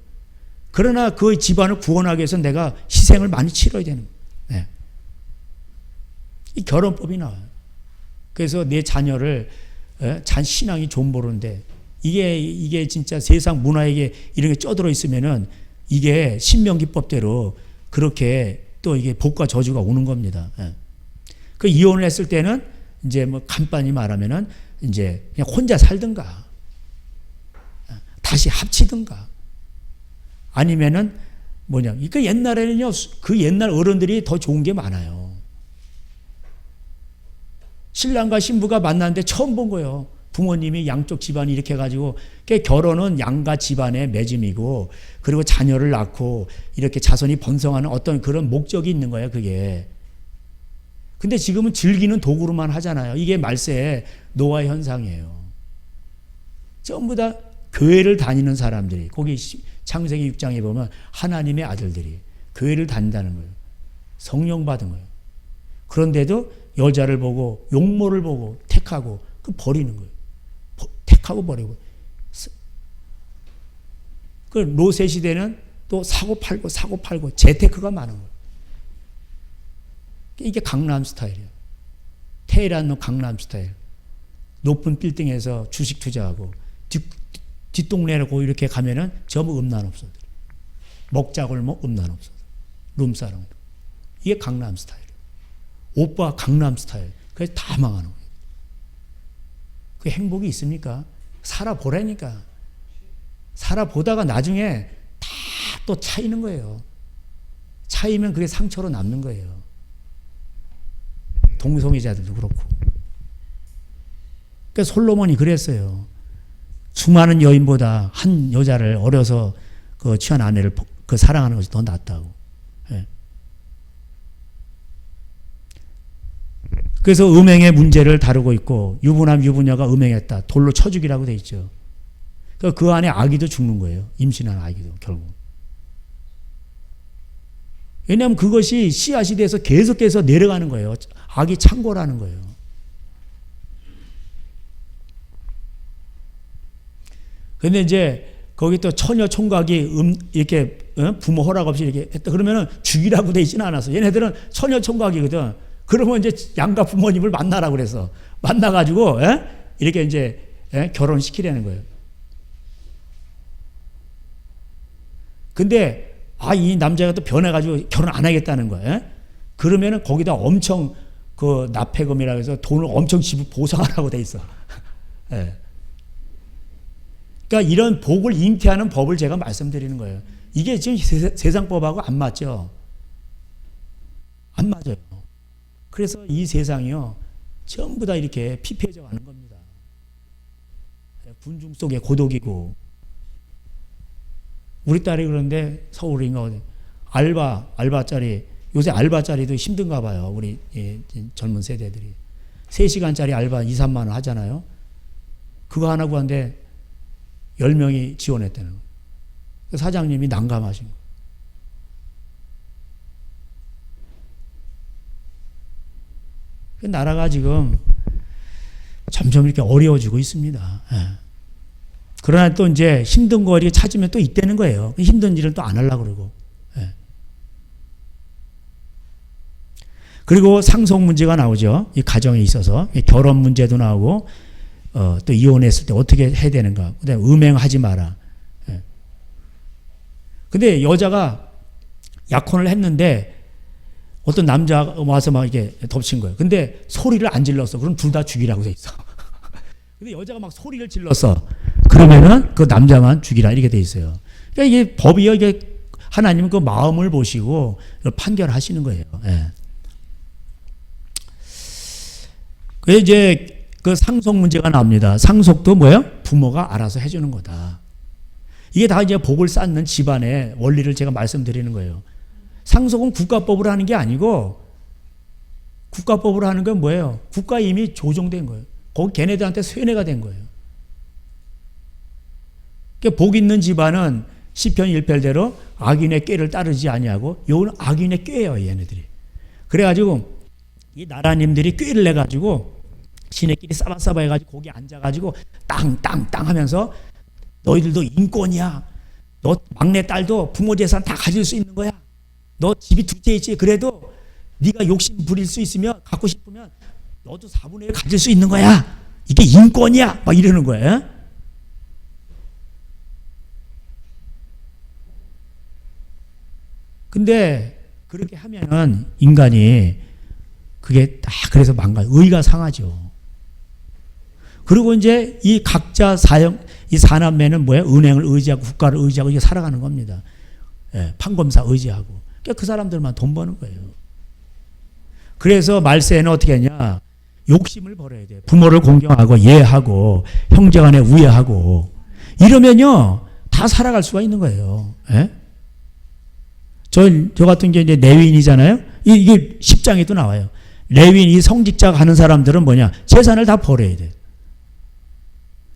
그러나 그 집안을 구원하기 위해서 내가 희생을 많이 치러야 되는 거예요. 이 결혼법이 나와요. 그래서 내 자녀를 신앙이 존버로인데 이게 진짜 세상 문화에게 이런 게 쪄들어 있으면은 이게 신명기법대로 그렇게 또 이게 복과 저주가 오는 겁니다. 그 이혼을 했을 때는 이제 뭐 간단히 말하면은 이제 그냥 혼자 살든가 다시 합치든가 아니면은 뭐냐. 그 옛날에는요, 그 옛날 어른들이 더 좋은 게 많아요. 신랑과 신부가 만났는데 처음 본 거예요. 부모님이 양쪽 집안이 이렇게 해가지고, 결혼은 양가 집안의 맺음이고, 그리고 자녀를 낳고, 이렇게 자손이 번성하는 어떤 그런 목적이 있는 거예요, 그게. 근데 지금은 즐기는 도구로만 하잖아요. 이게 말세의 노아 현상이에요. 전부 다 교회를 다니는 사람들이, 거기 창세기 6장에 보면 하나님의 아들들이 교회를 다닌다는 거예요. 성령 받은 거예요. 그런데도 여자를 보고 용모를 보고 택하고 그 버리는 거예요. 택하고 버리고. 그 로세 시대는 또 사고 팔고 재테크가 많은 거예요. 이게 강남 스타일이에요. 테헤란의 강남 스타일. 높은 빌딩에서 주식 투자하고 뒷동네라고 이렇게 가면은 전부 음란 업소들. 먹자골목 음란 업소들. 룸사롱. 이게 강남 스타일이에요. 오빠 강남 스타일. 그래서 다 망하는 거예요. 그 행복이 있습니까? 살아보라니까. 살아보다가 나중에 다 또 차이는 거예요. 차이면 그게 상처로 남는 거예요. 동성애자들도 그렇고. 그러니까 솔로몬이 그랬어요. 수많은 여인보다 한 여자를 어려서 그 취한 아내를 그 사랑하는 것이 더 낫다고. 예. 그래서 음행의 문제를 다루고 있고, 유부남 유부녀가 음행했다. 돌로 쳐 죽이라고 돼 있죠. 그 안에 아기도 죽는 거예요. 임신한 아기도 결국. 왜냐하면 그것이 씨앗이 돼서 계속해서 내려가는 거예요. 아기 창고라는 거예요. 근데 이제 거기 또 처녀 총각이 이렇게 부모 허락 없이 이렇게 했다. 그러면은 죽이라고 돼 있지는 않았어. 얘네들은 처녀 총각이거든. 그러면 이제 양가 부모님을 만나라고 그래서 만나가지고 이렇게 이제 결혼시키려는 거예요. 근데 이 남자가 또 변해가지고 결혼 안 하겠다는 거예요. 그러면은 거기다 엄청 그 납폐금이라고 해서 돈을 엄청 보상하라고 돼 있어. 예. 그러니까 이런 복을 잉태하는 법을 제가 말씀드리는 거예요. 이게 지금 세상 법하고 안 맞죠. 안 맞아요. 그래서 이 세상이요 전부 다 이렇게 피폐해져 가는 겁니다. 군중 속의 고독이고. 우리 딸이 그런데 서울인가 어디 알바짜리 요새 알바짜리도 힘든가 봐요. 우리 젊은 세대들이 3시간짜리 알바 2, 3만 원 하잖아요. 그거 하나 구한데 10명이 지원했다는 거예요. 사장님이 난감하신 거예요. 나라가 지금 점점 이렇게 어려워지고 있습니다. 예. 그러나 또 이제 힘든 거 이렇게 찾으면 또 있다는 거예요. 힘든 일은 또 안 하려고 그러고. 예. 그리고 상속 문제가 나오죠. 이 가정에 있어서. 결혼 문제도 나오고, 또 이혼했을 때 어떻게 해야 되는가. 그 다음에 음행하지 마라. 예. 근데 여자가 약혼을 했는데 어떤 남자가 와서 막 이렇게 덮친 거예요. 근데 소리를 안 질렀어. 그럼 둘 다 죽이라고 돼 있어. 근데 여자가 막 소리를 질렀어. 그러면은 그 남자만 죽이라 이렇게 돼 있어요. 그러니까 이게 법이요. 이게 하나님은 그 마음을 보시고 판결하시는 거예요. 예. 그 이제 그 상속 문제가 나옵니다. 상속도 뭐예요? 부모가 알아서 해주는 거다. 이게 다 이제 복을 쌓는 집안의 원리를 제가 말씀드리는 거예요. 상속은 국가법으로 하는 게 아니고, 국가법으로 하는 건 뭐예요? 국가 이미 조정된 거예요. 거기 걔네들한테 세뇌가 된 거예요. 그러니까 복 있는 집안은 시편 1편대로 악인의 꾀를 따르지 아니하고, 요는 악인의 꾀예요, 얘네들이. 그래가지고 이 나라님들이 꾀를 내가지고 시내끼리 싸바싸바 해가지고 거기 앉아가지고 땅땅땅 하면서 너희들도 인권이야. 너 막내 딸도 부모 재산 다 가질 수 있는 거야. 너 집이 두 채 있지. 그래도 네가 욕심 부릴 수 있으면, 갖고 싶으면 너도 4분의 1 가질 수 있는 거야. 이게 인권이야. 막 이러는 거예요. 근데 그렇게 하면은 인간이 그게 다 그래서 의가 상하죠. 그리고 이제 이 각자 이 사남매는 뭐예요? 은행을 의지하고 국가를 의지하고 이게 살아가는 겁니다. 예, 판검사 의지하고. 그러니까 그 사람들만 돈 버는 거예요. 그래서 말세에는 어떻게 하냐? 욕심을 버려야 돼요. 부모를 공경하고 예하고 형제간에 우애하고 이러면요 다 살아갈 수가 있는 거예요. 예? 저 같은 게 이제 레위인이잖아요. 이게 10장에도 나와요. 레위인, 이 성직자 가는 사람들은 뭐냐? 재산을 다 버려야 돼.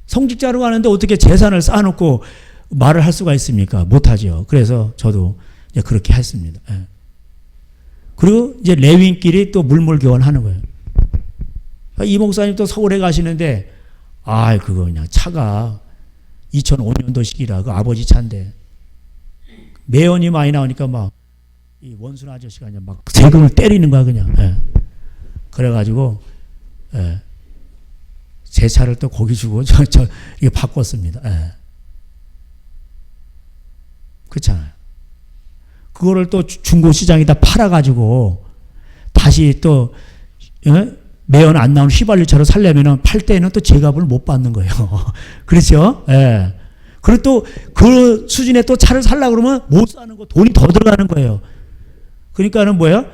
성직자로 가는데 어떻게 재산을 쌓아놓고 말을 할 수가 있습니까? 못하죠. 그래서 저도 이제 그렇게 했습니다. 예. 그리고 이제 레위인끼리 또 물물교환하는 거예요. 이 목사님 또 서울에 가시는데, 그거 그냥 차가 2005년도식이라 그 아버지 차인데, 매연이 많이 나오니까 막, 이 원순 아저씨가 그냥 막 세금을 때리는 거야, 그냥. 예. 그래가지고, 예. 제 차를 또 거기 주고, 이게 바꿨습니다. 예. 그렇잖아요. 그거를 또 중고시장에다 팔아가지고, 다시 또, 예? 매연 안 나오는 휘발유차로 살려면은 팔 때는 또 제값을 못 받는 거예요. 그렇죠? 예. 그리고 또 그 수준에 또 차를 살려고 그러면 못 사는 거, 돈이 더 들어가는 거예요. 그러니까는 뭐예요?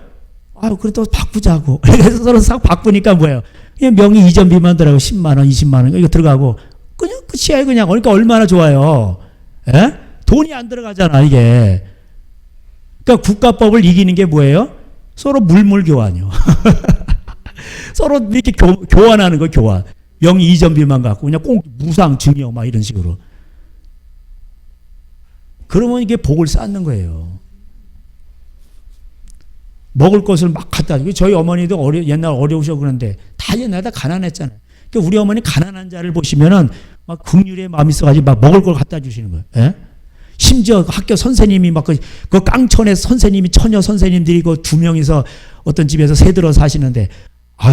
그래 또 바꾸자고. 그래서 서로 싹 바꾸니까 뭐예요? 그냥 명의 이전비만 들어가고 10만 원, 20만 원 이거 들어가고 그냥 끝이야 그냥. 그러니까 얼마나 좋아요. 예? 돈이 안 들어가잖아 이게. 그러니까 국가법을 이기는 게 뭐예요? 서로 물물 교환이요. 서로 이렇게 교환하는 거, 교환. 명의 이전비만 갖고 그냥 꼭 무상 증여 막 이런 식으로. 그러면 이게 복을 쌓는 거예요. 먹을 것을 막 갖다 주고, 저희 어머니도 옛날 어려우셔 그런데 다 옛날에 다 가난했잖아요. 그러니까 우리 어머니 가난한 자를 보시면은 막 긍휼의 마음이 있어가지고 막 먹을 걸 갖다 주시는 거예요. 예? 심지어 학교 선생님이 막 그 깡촌에 선생님이 처녀 선생님들이 그 2명이서 어떤 집에서 새들어 사시는데,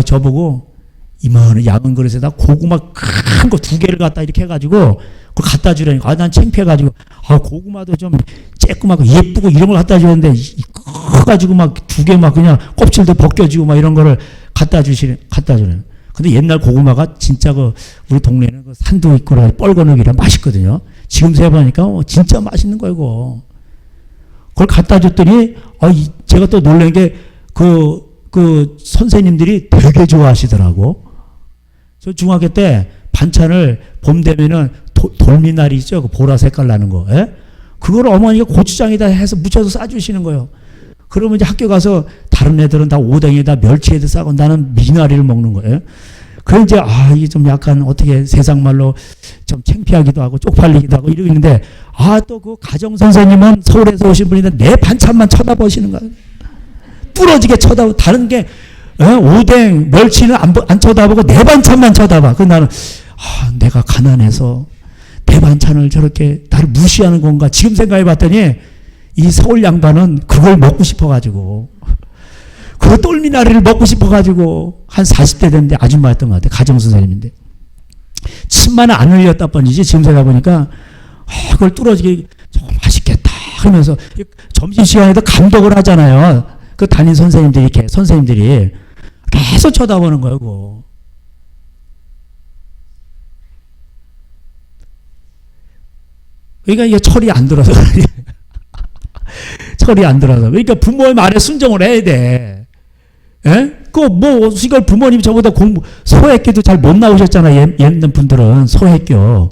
저보고 이만한 양은 그릇에다 고구마 큰 거 2개를 갖다 이렇게 해가지고 그걸 갖다 주려니까 난 창피해가지고 고구마도 좀 쬐끔하고 예쁘고 이런 걸 갖다 주는데 커가지고 막 2개 막 그냥 껍질도 벗겨지고 막 이런 거를 갖다 주는. 근데 옛날 고구마가 진짜 우리 동네는 산도 있고 뻘거너기라 맛있거든요. 지금 생각해보니까 진짜 맛있는 거예요, 이거. 그걸 갖다 줬더니 제가 또 놀란 게 그 선생님들이 되게 좋아하시더라고. 저 중학교 때 반찬을 봄 되면은 돌미나리 있죠? 그 보라 색깔 나는 거. 예? 그걸 어머니가 고추장에다 해서 묻혀서 싸주시는 거예요. 그러면 이제 학교 가서 다른 애들은 다 오뎅에다 멸치에다 싸고 나는 미나리를 먹는 거예요. 그럼 이제 이게 좀 약간 어떻게 세상 말로 좀 창피하기도 하고 쪽팔리기도 하고 이러고 있는데, 또 그 가정 선생님은 서울에서 오신 분인데 내 반찬만 쳐다보시는 거예요. 부러지게 쳐다보고, 다른 게 오뎅 멸치는 안 쳐다보고 내 반찬만 쳐다봐. 그래서 나는 내가 가난해서 내 반찬을 저렇게 나를 무시하는 건가 지금 생각해 봤더니, 이 서울 양반은 그걸 먹고 싶어가지고, 그 똘미나리를 먹고 싶어가지고 한 40대 됐는데 아줌마였던 것 같아. 가정선생님인데 침만 안 흘렸다 뻔이지. 지금 생각해 보니까 그걸 뚫어지게 정말 맛있겠다 하면서 점심시간에도 감독을 하잖아요. 그 담임 선생님들이 이렇게 선생님들이 계속 쳐다보는 거예요. 그거. 그러니까 이게 철이 안 들어서 철이 안 들어서. 그러니까 부모의 말에 순종을 해야 돼. 예? 이걸 부모님 저보다 소액교도 잘 못 나오셨잖아요. 옛날 분들은 소액교.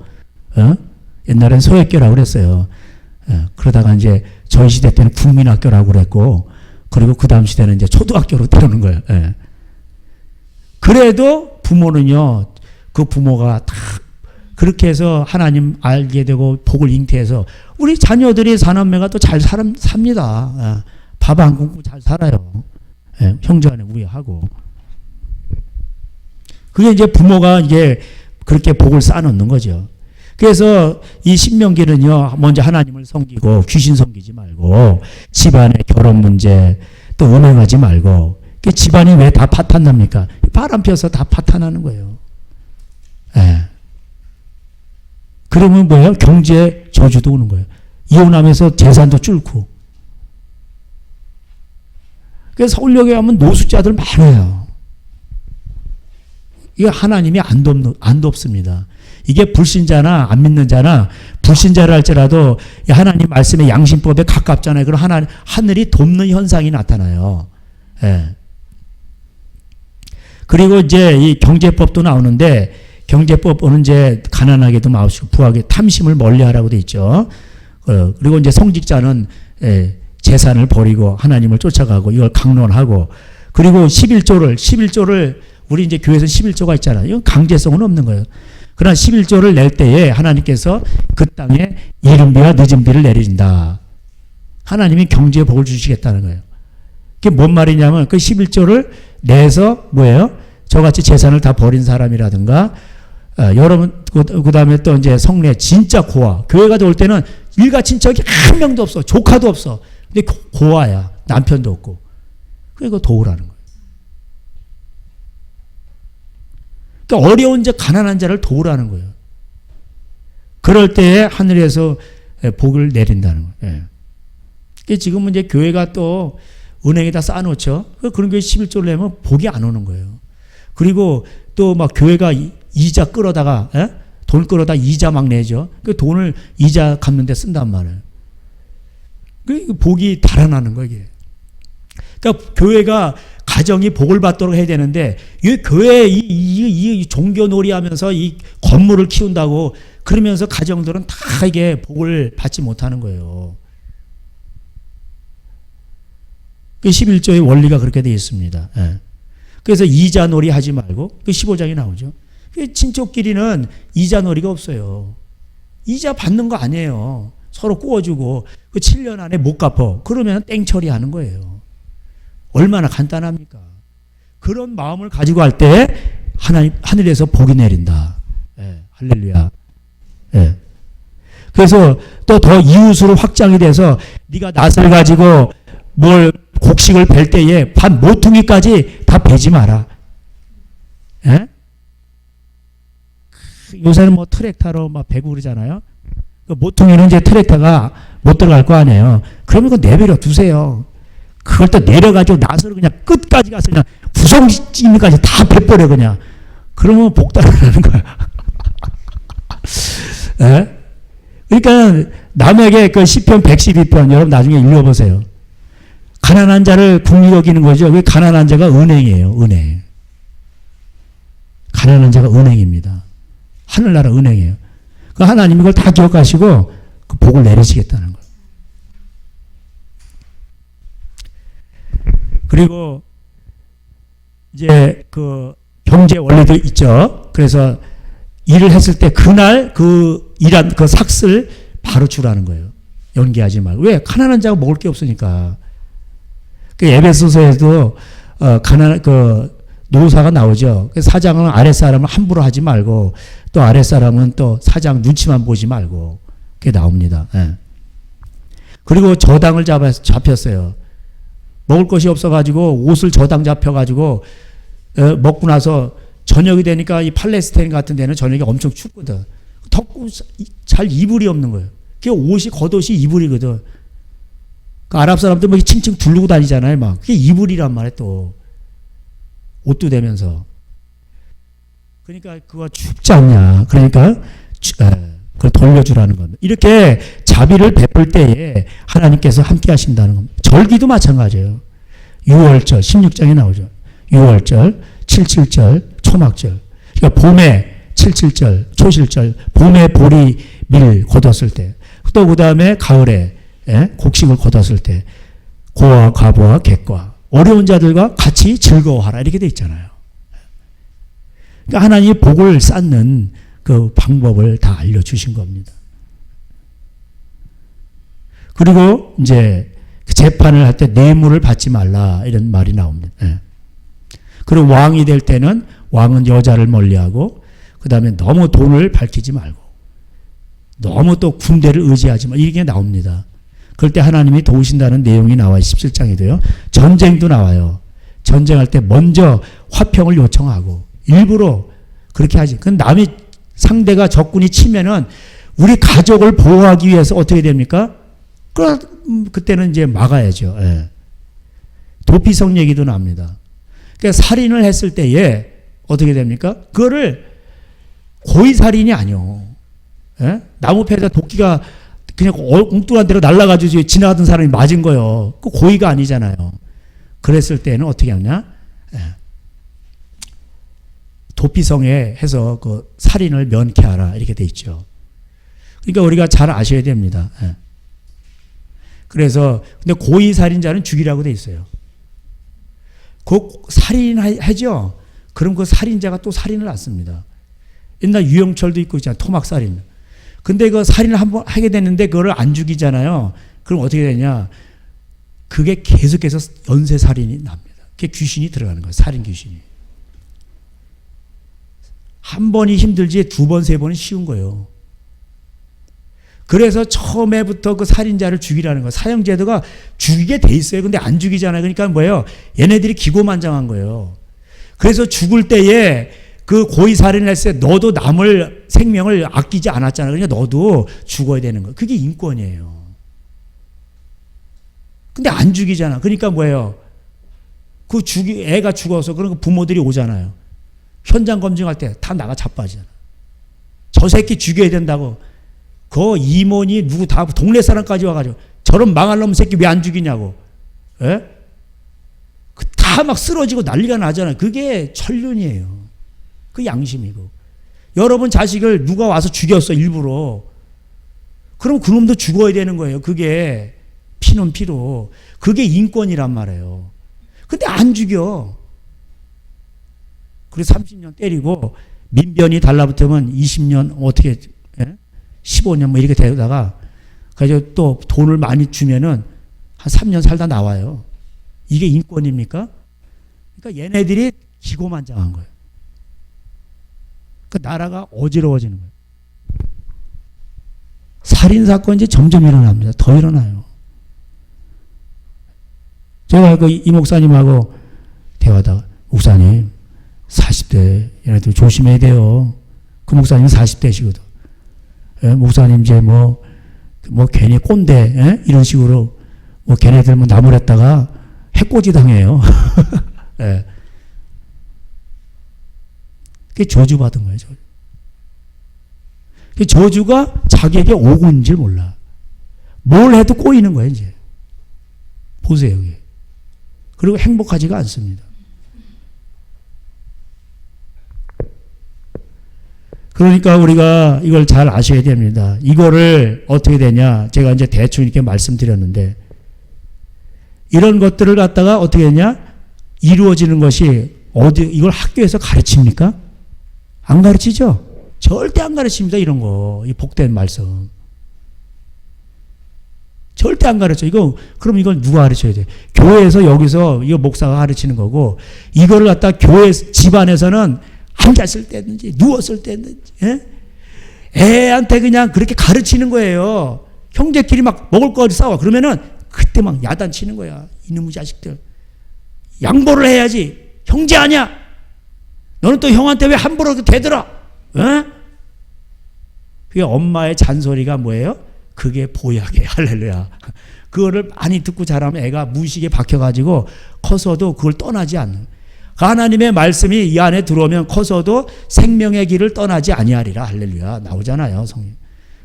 옛날엔 소액교라고 그랬어요. 그러다가 이제 저희 시대 때는 국민학교라고 그랬고, 그리고 그 다음 시대는 이제 초등학교로 때우는 거예요. 그래도 부모는요, 그 부모가 다 그렇게 해서 하나님 알게 되고 복을 잉태해서 우리 자녀들이 사남매가 또 잘 삽니다. 밥 안 굶고 잘 살아요. 형제 간에 우애하고. 그게 이제 부모가 이게 그렇게 복을 쌓아놓는 거죠. 그래서 이 신명기는요, 먼저 하나님을 섬기고 귀신 섬기지 말고 집안의 결혼 문제 또 음행하지 말고. 집안이 왜 다 파탄납니까? 바람 펴서 다 파탄나는 거예요. 그러면 뭐예요? 경제 저주도 오는 거예요. 이혼하면서 재산도 줄고. 그래서 서울역에 가면 노숙자들 많아요. 이게 하나님이 안 돕습니다. 이게 불신자나 안 믿는 자나 불신자를 할지라도 하나님 말씀의 양심법에 가깝잖아요. 그럼 하늘이 돕는 현상이 나타나요. 그리고 이제 이 경제법도 나오는데, 경제법은 이제 가난하게도 마시고 부하게 탐심을 멀리하라고 돼 있죠. 그리고 이제 성직자는 재산을 버리고 하나님을 쫓아가고 이걸 강론하고, 그리고 11조를 우리 이제 교회에서 11조가 있잖아요. 이건 강제성은 없는 거예요. 그러나 11조를 낼 때에 하나님께서 그 땅에 이른 비와 늦은 비를 내린다. 하나님이 경제에 복을 주시겠다는 거예요. 그게 뭔 말이냐면 그 11조를 내서 뭐예요? 저같이 재산을 다 버린 사람이라든가, 여러분, 그 다음에 또 이제 성례, 진짜 고아. 교회 가도 올 때는 일가 친척이 한 명도 없어. 조카도 없어. 근데 고아야. 남편도 없고. 그러니까 도우라는 거예요. 그러니까 어려운 자, 가난한 자를 도우라는 거예요. 그럴 때에 하늘에서 복을 내린다는 거예요. 지금은 이제 교회가 또 은행에다 쌓아놓죠. 그런 게 11조를 내면 복이 안 오는 거예요. 그리고 또 막 교회가 이자 끌어다가, 돈 끌어다 이자 막 내죠. 그 돈을 이자 갚는 데 쓴단 말이에요. 그 복이 달아나는 거예요, 이게. 그러니까 교회가 가정이 복을 받도록 해야 되는데, 이 교회 이 종교놀이 하면서 이 건물을 키운다고 그러면서 가정들은 다 이게 복을 받지 못하는 거예요. 그 11조의 원리가 그렇게 되어 있습니다. 그래서 이자놀이 하지 말고, 그 15장에 나오죠. 친척끼리는 이자놀이가 없어요. 이자 받는 거 아니에요. 서로 꾸어주고, 그 7년 안에 못 갚어. 그러면 땡처리 하는 거예요. 얼마나 간단합니까? 그런 마음을 가지고 할 때 하늘에서 복이 내린다. 할렐루야. 그래서 또 더 이웃으로 확장이 돼서 네가 낫을 가지고 뭘 곡식을 벨 때에 반 모퉁이까지 다 베지 마라. 요새는 뭐 트랙터로 막 베고 그러잖아요. 그 모퉁이는 이제 트랙터가 못 들어갈 거 아니에요. 그러면 그거 내버려 두세요. 그걸 또 내려가지고 낫을 그냥 끝까지 가서 그냥 구성지까지 다 베버려 그냥. 그러면 복 달아나는 거야. 그러니까 남에게 그 시편 112편 여러분 나중에 읽어보세요. 가난한 자를 국리 여기는 거죠. 그 가난한 자가 은행이에요. 은행. 가난한 자가 은행입니다. 하늘나라 은행이에요. 그 하나님이 그걸 다 기억하시고 그 복을 내리시겠다는 거예요. 그리고 이제 그 경제 원리도 있죠. 그래서 일을 했을 때 그날 그 일한 그 삭을 바로 주라는 거예요. 연기하지 말고. 왜? 가난한 자가 먹을 게 없으니까. 그 에베소서에도 그 노사가 나오죠. 그 사장은 아랫사람을 함부로 하지 말고 또 아랫사람은 또 사장 눈치만 보지 말고 그게 나옵니다. 그리고 저당을 잡혔어요. 먹을 것이 없어가지고 옷을 저당 잡혀가지고 먹고 나서 저녁이 되니까 이 팔레스타인 같은 데는 저녁에 엄청 춥거든. 덥고 잘 이불이 없는 거예요. 그게 옷이 겉옷이 이불이거든. 그 아랍 사람들 막 칭칭 두르고 다니잖아요. 막 그게 이불이란 말이에요. 또 옷도 되면서. 그러니까 그거 춥지 않냐. 그러니까 그걸 돌려주라는 겁니다. 이렇게 자비를 베풀 때에 하나님께서 함께 하신다는 겁니다. 절기도 마찬가지예요. 6월절 16장에 나오죠. 6월절, 77절, 초막절. 그러니까 봄에 77절, 초실절, 봄에 보리 밀 거뒀을 때, 또 그 다음에 가을에 곡식을 거뒀을 때, 고와 과부와 객과 어려운 자들과 같이 즐거워하라 이렇게 돼 있잖아요. 그러니까 하나님이 복을 쌓는 그 방법을 다 알려주신 겁니다. 그리고 이제 재판을 할 때 뇌물을 받지 말라 이런 말이 나옵니다. 그리고 왕이 될 때는 왕은 여자를 멀리하고 그 다음에 너무 돈을 밝히지 말고 너무 또 군대를 의지하지 마 이게 나옵니다. 그럴 때 하나님이 도우신다는 내용이 나와요. 17장에도요. 전쟁도 나와요. 전쟁할 때 먼저 화평을 요청하고 일부러 그렇게 하지. 그 남이 상대가 적군이 치면은 우리 가족을 보호하기 위해서 어떻게 됩니까? 그때는 이제 막아야죠. 예. 도피성 얘기도 납니다. 그러니까 살인을 했을 때에 어떻게 됩니까? 그거를 고의살인이 아니요. 예? 나무 패에다 도끼가 그냥 엉뚱한 데로 날아가지고 지나가던 사람이 맞은 거예요. 그 고의가 아니잖아요. 그랬을 때는 어떻게 하냐? 예. 도피성에 해서 그 살인을 면케하라 이렇게 돼 있죠. 그러니까 우리가 잘 아셔야 됩니다. 예. 그래서 근데 고의 살인자는 죽이라고 돼 있어요. 그 살인하죠. 그럼 그 살인자가 또 살인을 했습니다. 옛날 유영철도 있고 있잖아요. 토막 살인. 근데 그 살인을 한번 하게 됐는데 그거를 안 죽이잖아요. 그럼 어떻게 되냐? 그게 계속해서 연쇄 살인이 납니다. 그게 귀신이 들어가는 거예요. 살인 귀신이. 한 번이 힘들지 두 번, 세 번은 쉬운 거예요. 그래서 처음에부터 그 살인자를 죽이라는 거예요. 사형제도가 죽이게 돼 있어요. 근데 안 죽이잖아요. 그러니까 뭐예요? 얘네들이 기고만장한 거예요. 그래서 죽을 때에 그 고의 살인을 했을 때 너도 남을 생명을 아끼지 않았잖아. 그러니까 너도 죽어야 되는 거예요. 그게 인권이에요. 근데 안 죽이잖아. 그러니까 뭐예요? 애가 죽어서 그런 부모들이 오잖아요. 현장 검증할 때 다 나가 자빠지잖아. 저 새끼 죽여야 된다고. 그 이모니 누구 다 동네 사람까지 와가지고 저런 망할 놈 새끼 왜 안 죽이냐고. 예? 다 막 쓰러지고 난리가 나잖아요. 그게 천륜이에요. 그 양심이고. 여러분 자식을 누가 와서 죽였어 일부러. 그럼 그놈도 죽어야 되는 거예요. 그게 피는 피로. 그게 인권이란 말이에요. 근데 안 죽여. 그래서 30년 때리고 민변이 달라붙으면 20년 어떻게 15년 뭐 이렇게 되다가 그래서 또 돈을 많이 주면은 한 3년 살다 나와요. 이게 인권입니까? 그러니까 얘네들이 기고만장한 거예요. 그 나라가 어지러워지는 거예요. 살인사건이 점점 일어납니다. 더 일어나요. 제가 그 이 목사님하고 대화하다가 목사님 40대 얘네들 조심해야 돼요. 그 목사님은 40대시거든. 예, 목사님 이제 뭐 괜히 꼰대 이런 식으로 뭐 걔네들 뭐 나무랬다가 해코지 당해요. 예. 그게 저주받은 거예요. 저주. 그 저주가 자기에게 오고 있는 줄 몰라. 뭘 해도 꼬이는 거예요. 이제. 보세요. 여기. 그리고 행복하지가 않습니다. 그러니까 우리가 이걸 잘 아셔야 됩니다. 이거를 어떻게 되냐. 제가 이제 대충 이렇게 말씀드렸는데 이런 것들을 갖다가 어떻게 되냐. 이루어지는 것이 이걸 학교에서 가르칩니까? 안 가르치죠? 절대 안 가르칩니다. 이런 거. 이 복된 말씀. 절대 안 가르쳐. 그럼 이걸 누가 가르쳐야 돼? 교회에서 여기서 이거 목사가 가르치는 거고 이거를 갖다 교회 집안에서는 앉았을 때든지 누웠을 때든지 애한테 그냥 그렇게 가르치는 거예요. 형제끼리 막 먹을 거 싸워. 그러면은 그때 막 야단치는 거야. 이놈의 자식들. 양보를 해야지. 형제 아니야. 너는 또 형한테 왜 함부로 대들어? 그게 엄마의 잔소리가 뭐예요? 그게 보약이에요. 할렐루야. 그거를 많이 듣고 자라면 애가 무식에 박혀가지고 커서도 그걸 떠나지 않는. 하나님의 말씀이 이 안에 들어오면 커서도 생명의 길을 떠나지 아니하리라. 할렐루야. 나오잖아요. 성경.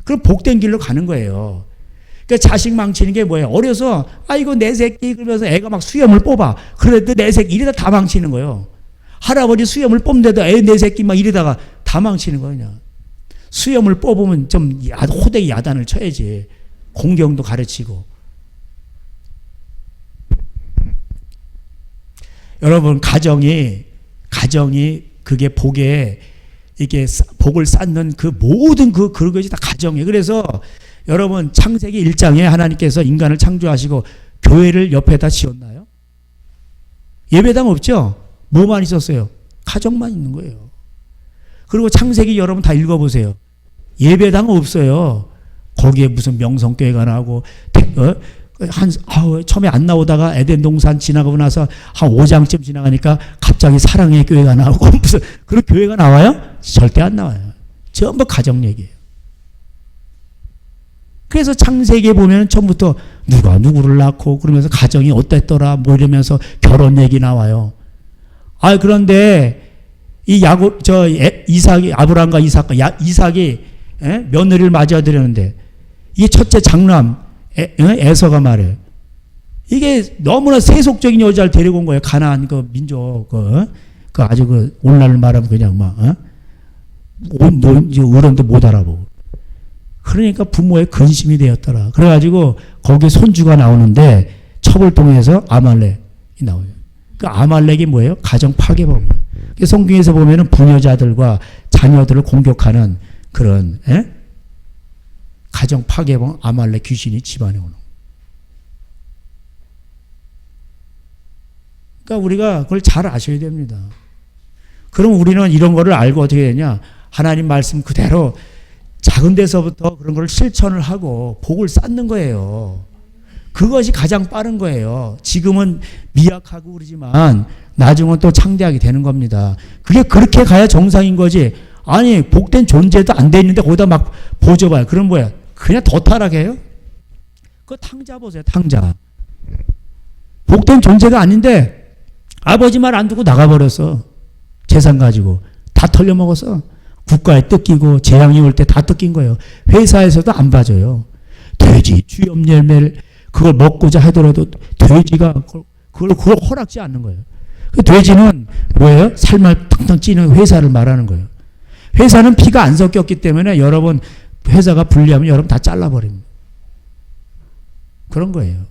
그럼 복된 길로 가는 거예요. 그러니까 자식 망치는 게 뭐예요? 어려서 아이고 내 새끼 그러면서 애가 막 수염을 뽑아. 그래도 내 새끼 이러다 다 망치는 거예요. 할아버지 수염을 뽑는데도 애 내 새끼 막 이러다가 다 망치는 거예요. 그냥. 수염을 뽑으면 좀 호되게 야단을 쳐야지. 공경도 가르치고. 여러분 가정이 그게 복에 이게 복을 쌓는 그 모든 그런 것이 다 가정이에요. 그래서 여러분 창세기 1장에 하나님께서 인간을 창조하시고 교회를 옆에다 지었나요? 예배당 없죠? 뭐만 있었어요? 가정만 있는 거예요. 그리고 창세기 여러분 다 읽어보세요. 예배당 없어요. 거기에 무슨 명성교회가 나오고 처음에 안 나오다가 에덴 동산 지나가고 나서 한 5장쯤 지나가니까 갑자기 사랑의 교회가 나오고 무슨 그런 교회가 나와요? 절대 안 나와요. 전부 가정 얘기예요. 그래서 창세기에 보면 처음부터 누가 누구를 낳고 그러면서 가정이 어땠더라 뭐 이러면서 결혼 얘기 나와요. 그런데 이 이삭이 아브라함과 이삭이 며느리를 맞아들였는데 이 첫째 장남 에서가 말해요. 이게 너무나 세속적인 여자를 데리고 온 거예요. 가나안 그 민족 그 아주 그 오늘날 말하면 그냥 막 어른도 못 알아보고. 그러니까 부모의 근심이 되었더라. 그래가지고 거기에 손주가 나오는데 첩을 통해서 아말렉이 나와요. 그 아말렉이 뭐예요? 가정 파괴범이에요. 성경에서 보면은 부녀자들과 자녀들을 공격하는 그런 가정 파괴범 아말렉 귀신이 집안에 오는. 그러니까 우리가 그걸 잘 아셔야 됩니다. 그럼 우리는 이런 거를 알고 어떻게 되냐? 하나님 말씀 그대로 작은 데서부터 그런 걸 실천을 하고 복을 쌓는 거예요. 그것이 가장 빠른 거예요. 지금은 미약하고 그러지만 나중은 또 창대하게 되는 겁니다. 그게 그렇게 가야 정상인 거지. 아니 복된 존재도 안 돼 있는데 거기다 막 보줘봐요. 그럼 뭐야? 그냥 더 타락해요? 그 탕자 보세요. 탕자. 복된 존재가 아닌데 아버지 말 안 듣고 나가버렸어. 재산 가지고. 다 털려먹었어. 국가에 뜯기고 재앙이 올 때 다 뜯긴 거예요. 회사에서도 안 봐줘요. 돼지 주염 열매를 그걸 먹고자 하더라도 돼지가 그걸 허락지 않는 거예요. 그 돼지는 뭐예요? 살만 탕탕 찌는 회사를 말하는 거예요. 회사는 피가 안 섞였기 때문에 여러분 회사가 불리하면 여러분 다 잘라버립니다. 그런 거예요.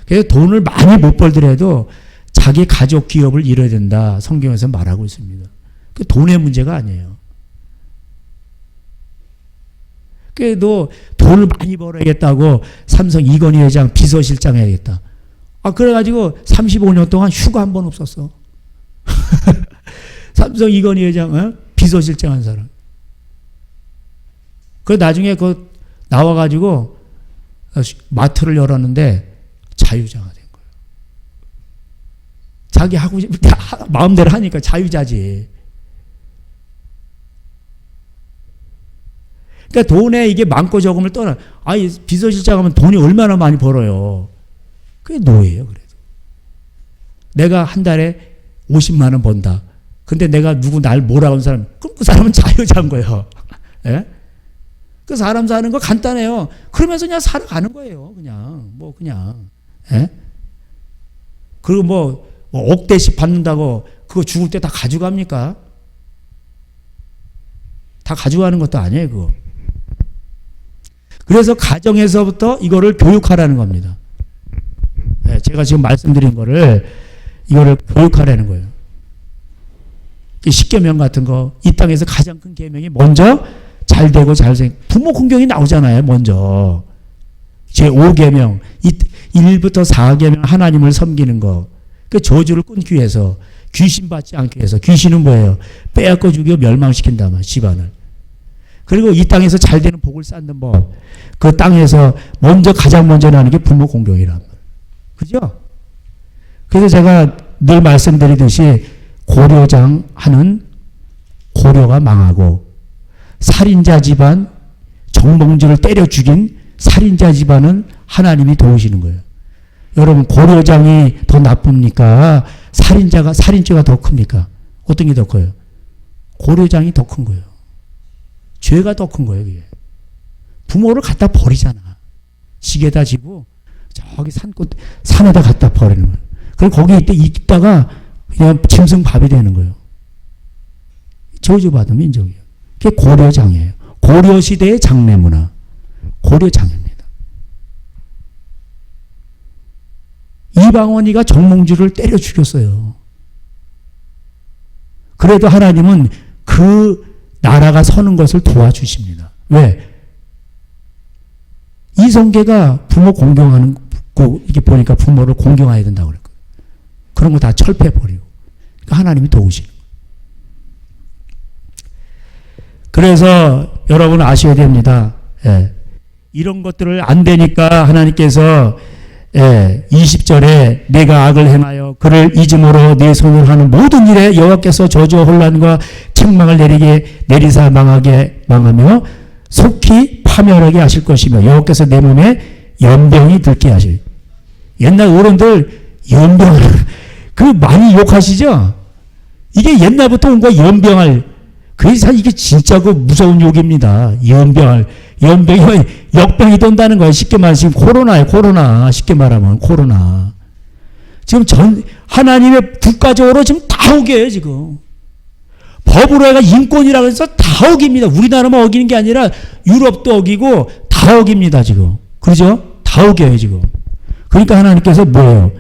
그래서 돈을 많이 못 벌더라도 자기 가족 기업을 이뤄야 된다. 성경에서 말하고 있습니다. 그 돈의 문제가 아니에요. 그래도 돈을 많이 벌어야겠다고 삼성 이건희 회장 비서실장 해야겠다. 그래가지고 35년 동안 휴가 한 번 없었어. 삼성 이건희 회장 비서실장 한 사람. 그 나중에 나와가지고 마트를 열었는데 자유자가 된 거예요. 자기 하고 싶을 때 마음대로 하니까 자유자지. 그러니까 돈에 이게 많고 적음을 떠나. 비서실장 하면 돈이 얼마나 많이 벌어요. 그게 노예예요. 그래도 내가 한 달에 50만 원 번다. 근데 내가 누구 날 뭐라고 하는 사람, 그럼 그 사람은 자유자인 거예요. 예? 그 사람 사는 거 간단해요. 그러면서 그냥 살아가는 거예요. 그냥. 예? 그리고 뭐 억대씩 받는다고 그거 죽을 때 다 가져갑니까? 다 가져가는 것도 아니에요, 그거. 그래서 가정에서부터 이거를 교육하라는 겁니다. 예, 제가 지금 말씀드린 이거를 교육하라는 거예요. 십계명 같은 거, 이 땅에서 가장 큰 계명이 먼저 잘 되고 부모 공경이 나오잖아요, 먼저. 제5계명, 1부터 4계명 하나님을 섬기는 거. 그 저주를 끊기 위해서, 귀신 받지 않기 위해서. 귀신은 뭐예요? 빼앗고 죽여 멸망시킨다, 집안을. 그리고 이 땅에서 잘 되는 복을 쌓는 법. 그 땅에서 가장 먼저 나는 게 부모 공경이란 말이에요. 그죠? 그래서 제가 늘 말씀드리듯이 고려장 하는 고려가 망하고 살인자 집안, 정몽주를 때려 죽인 살인자 집안은 하나님이 도우시는 거예요. 여러분 고려장이 더 나쁩니까? 살인죄가 더 큽니까? 어떤 게 더 커요? 고려장이 더 큰 거예요. 죄가 더 큰 거예요. 그게. 부모를 갖다 버리잖아. 지게다 지고 저기 산에다 갖다 버리는 거예요. 그럼 거기 있다가 그냥 짐승밥이 되는 거예요. 저주받은 민족이에요. 그게 고려장이에요. 고려시대의 장례문화. 고려장입니다. 이방원이가 정몽주를 때려 죽였어요. 그래도 하나님은 그 나라가 서는 것을 도와주십니다. 왜? 이성계가 부모 공경하는 거, 이게 보니까 부모를 공경해야 된다고 그랬거든요. 그런 거 다 철폐해버리고. 그러니까 하나님이 도우시는 거예요. 그래서 여러분 아셔야 됩니다. 예. 이런 것들을 안 되니까 하나님께서 20절에 내가 악을 행하여 그를 잊음으로 내 손을 하는 모든 일에 여호와께서 저주와 혼란과 책망을 내리사 망하며 속히 파멸하게 하실 것이며 여호와께서 내 몸에 연병이 들게 하실. 옛날 어른들 연병을 그 많이 욕하시죠? 이게 옛날부터 온 거야. 연병할. 그래서 이게 진짜 그 무서운 욕입니다. 연병이 역병이 돈다는 거예요. 쉽게 말하면 지금 코로나예요. 코로나. 쉽게 말하면 코로나. 지금 하나님의 국가적으로 지금 다 어겨요. 지금. 법으로 해가 인권이라고 해서 다 어깁니다. 우리나라만 어기는 게 아니라 유럽도 어기고 다 어깁니다. 지금. 그러죠? 다 어겨요. 지금. 그러니까 하나님께서 뭐예요?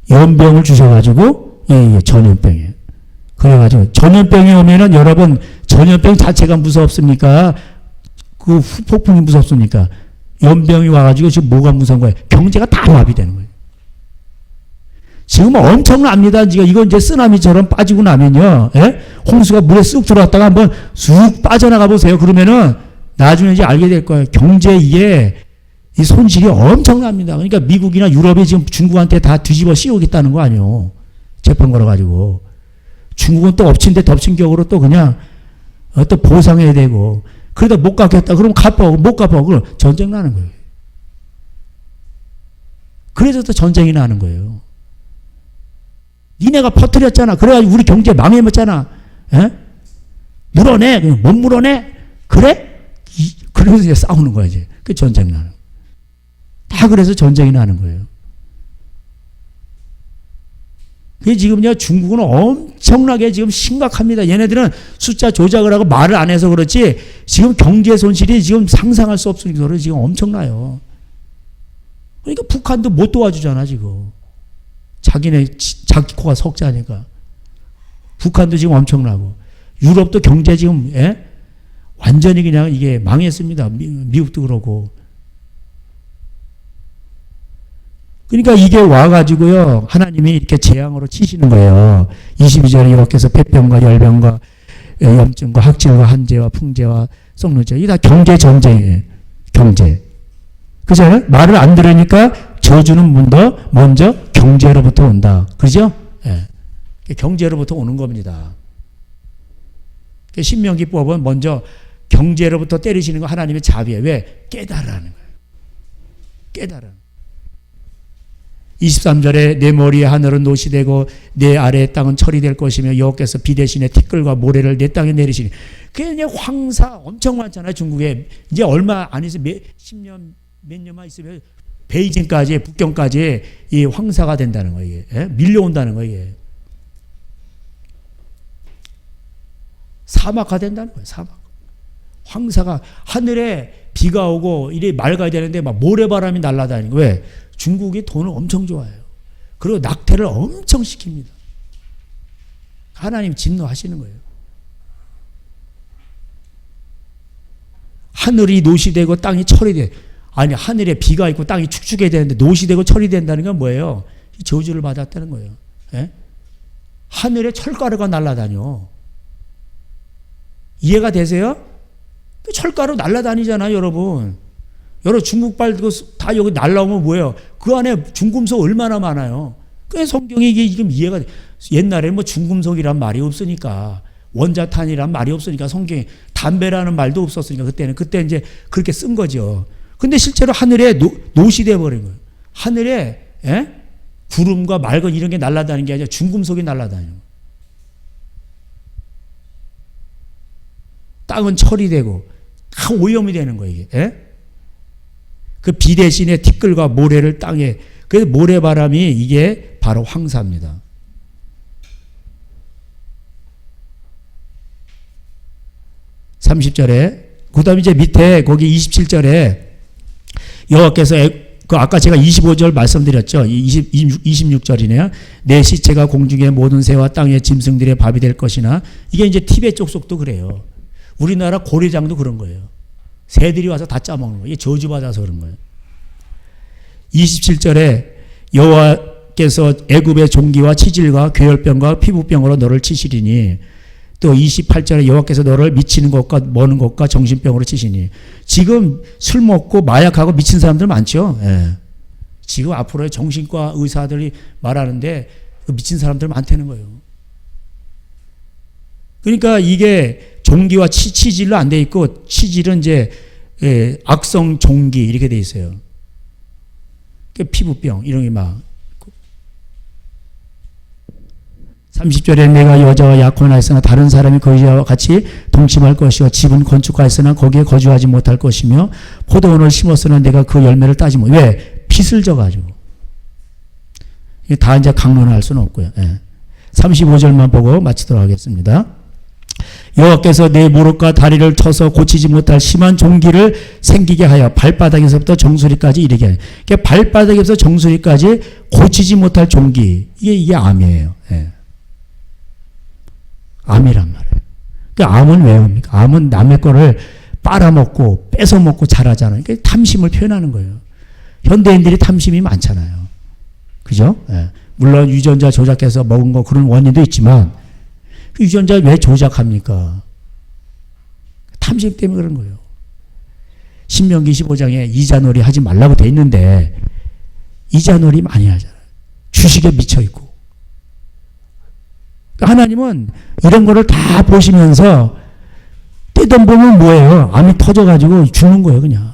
연병을 주셔가지고 전염병이에요. 그래가지고 전염병이 오면은 여러분 전염병 자체가 무섭습니까? 그 후폭풍이 무섭습니까? 연병이 와가지고 지금 뭐가 무서운 거예요? 경제가 다 마비되는 거예요. 지금 엄청납니다. 이거 이제 쓰나미처럼 빠지고 나면요, 홍수가 물에 쑥 들어왔다가 한번 쑥 빠져나가 보세요. 그러면은 나중에 이제 알게 될 거예요. 경제에 이 손실이 엄청납니다. 그러니까 미국이나 유럽이 지금 중국한테 다 뒤집어 씌우겠다는 거 아니에요. 재판 걸어가지고. 중국은 또 엎친 데 덮친 격으로 또 그냥 또 보상해야 되고 그러다 못 갚겠다 그러면 갚아 못 갚아 그럼 전쟁 나는 거예요. 그래서 또 전쟁이 나는 거예요. 니네가 퍼뜨렸잖아. 그래가지고 우리 경제 망해먹잖아. 물어내. 못 물어내? 그래? 그래서 이제 싸우는 거야 이제. 그 전쟁 나는 거예요. 다 그래서 전쟁이 나는 거예요. 그게 지금요, 중국은 엄청나게 지금 심각합니다. 얘네들은 숫자 조작을 하고 말을 안 해서 그렇지, 지금 경제 손실이 지금 상상할 수 없을 정도로 지금 엄청나요. 그러니까 북한도 못 도와주잖아, 지금. 자기 코가 석자니까. 북한도 지금 엄청나고. 유럽도 경제 지금, 완전히 그냥 이게 망했습니다. 미국도 그러고. 그러니까 이게 와가지고요, 하나님이 이렇게 재앙으로 치시는 거예요. 22절에 여호와께서 폐병과 열병과 염증과 학질과 한재와 풍재와 썩는재, 이게 다 경제 전쟁이에요. 경제. 그죠? 말을 안 들으니까 저주는 먼저 경제로부터 온다. 그죠? 경제로부터 오는 겁니다. 신명기법은 먼저 경제로부터 때리시는 거 하나님의 자비예요. 왜? 깨달으라는 거예요. 깨달아. 23절에 내 머리에 하늘은 노시되고 내 아래의 땅은 철이 될 것이며 여호와께서 비 대신에 티끌과 모래를 내 땅에 내리시니. 그게 이제 황사 엄청 많잖아요. 중국에. 이제 얼마 안 있어 10년 몇 년만 있으면 베이징까지 북경까지 이 황사가 된다는 거예요. 이게. 밀려온다는 거예요. 이게. 사막화 된다는 거예요. 사막. 황사가 하늘에 비가 오고 이래 맑아야 되는데 막 모래바람이 날아다니고. 왜? 중국이 돈을 엄청 좋아해요. 그리고 낙태를 엄청 시킵니다. 하나님 진노하시는 거예요. 하늘이 노시되고 땅이 철이 돼. 아니 하늘에 비가 있고 땅이 축축해야 되는데 노시되고 철이 된다는 건 뭐예요? 저주를 받았다는 거예요. 하늘에 철가루가 날아다녀. 이해가 되세요? 철가루 날아다니잖아요, 여러분. 여러분 중국발 다 여기 날라오면 뭐예요? 그 안에 중금속 얼마나 많아요. 그 성경이 이게 지금 이해가 돼. 옛날에 뭐 중금속이란 말이 없으니까, 원자탄이란 말이 없으니까, 성경에 담배라는 말도 없었으니까 그때 이제 그렇게 쓴 거죠. 근데 실제로 하늘에 노시돼 버린 거예요. 하늘에 구름과 맑은 이런 게 날아다니는 게 아니라 중금속이 날아다녀요. 땅은 철이 되고 다 오염이 되는 거예요, 이게. 그 비 대신에 티끌과 모래를 땅에, 그래서 모래바람이 이게 바로 황사입니다. (30절에) 그 다음에 이제 밑에 거기 27절에 여호와께서 그 아까 제가 25절 말씀드렸죠. 26절이네요. 내 시체가 공중의 모든 새와 땅의 짐승들의 밥이 될 것이나, 이게 이제 티베트 족속도 그래요. 우리나라 고래장도 그런 거예요. 새들이 와서 다 짜먹는 거예요. 이게 저주받아서 그런 거예요. 27절에 여호와께서 애굽의 종기와 치질과 괴혈병과 피부병으로 너를 치시리니, 또 28절에 여호와께서 너를 미치는 것과 머는 것과 정신병으로 치시니. 지금 술 먹고 마약하고 미친 사람들 많죠. 예. 지금 앞으로의 정신과 의사들이 말하는데 그 미친 사람들 많다는 거예요. 그러니까 이게 종기와 치질로 안 돼 있고, 치질은 이제 악성 종기 이렇게 돼 있어요. 피부병 이런 게 막. 30절에 내가 여자와 약혼하였으나 다른 사람이 그 여자와 같이 동침할 것이요 집은 건축하였으나 거기에 거주하지 못할 것이며 포도원을 심었으나 내가 그 열매를 따지 못. 왜? 빚을 져가지고. 다 이제 강론할 수는 없고요. 35절만 보고 마치도록 하겠습니다. 여호와께서 내 무릎과 다리를 쳐서 고치지 못할 심한 종기를 생기게 하여 발바닥에서부터 정수리까지 이르게 하여. 그러니까 발바닥에서 정수리까지 고치지 못할 종기. 이게 암이에요. 암이란 말이에요. 그러니까 암은 왜 옵니까? 암은 남의 거를 빨아먹고 뺏어먹고 잘하잖아요. 그러니까 탐심을 표현하는 거예요. 현대인들이 탐심이 많잖아요. 그죠? 물론 유전자 조작해서 먹은 거 그런 원인도 있지만, 그 유전자 왜 조작합니까? 탐심 때문에 그런 거예요. 신명기 15장에 이자놀이 하지 말라고 돼 있는데 이자놀이 많이 하잖아요. 주식에 미쳐 있고. 하나님은 이런 거를 다 보시면서 떼돈 보면 뭐예요? 암이 터져가지고 죽는 거예요, 그냥.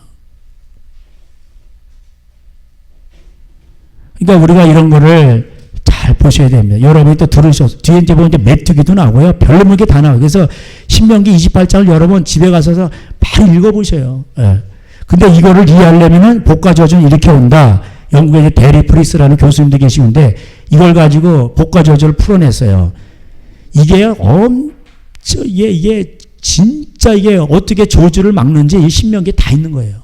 그러니까 우리가 이런 거를 잘 보셔야 됩니다. 여러분이 또 들으셔서 뒤에 이제 보면 메뚜기도 나오고요. 별로 모르게 다 나와요. 그래서 신명기 28장을 여러분 집에 가서 많이 읽어보셔요. 근데 이거를 이해하려면은 복과 저주는 이렇게 온다. 영국에 데리 프리스라는 교수님도 계시는데 이걸 가지고 복과 저주를 풀어냈어요. 이게 이게 진짜 이게 어떻게 저주를 막는지 이 신명기에 다 있는 거예요.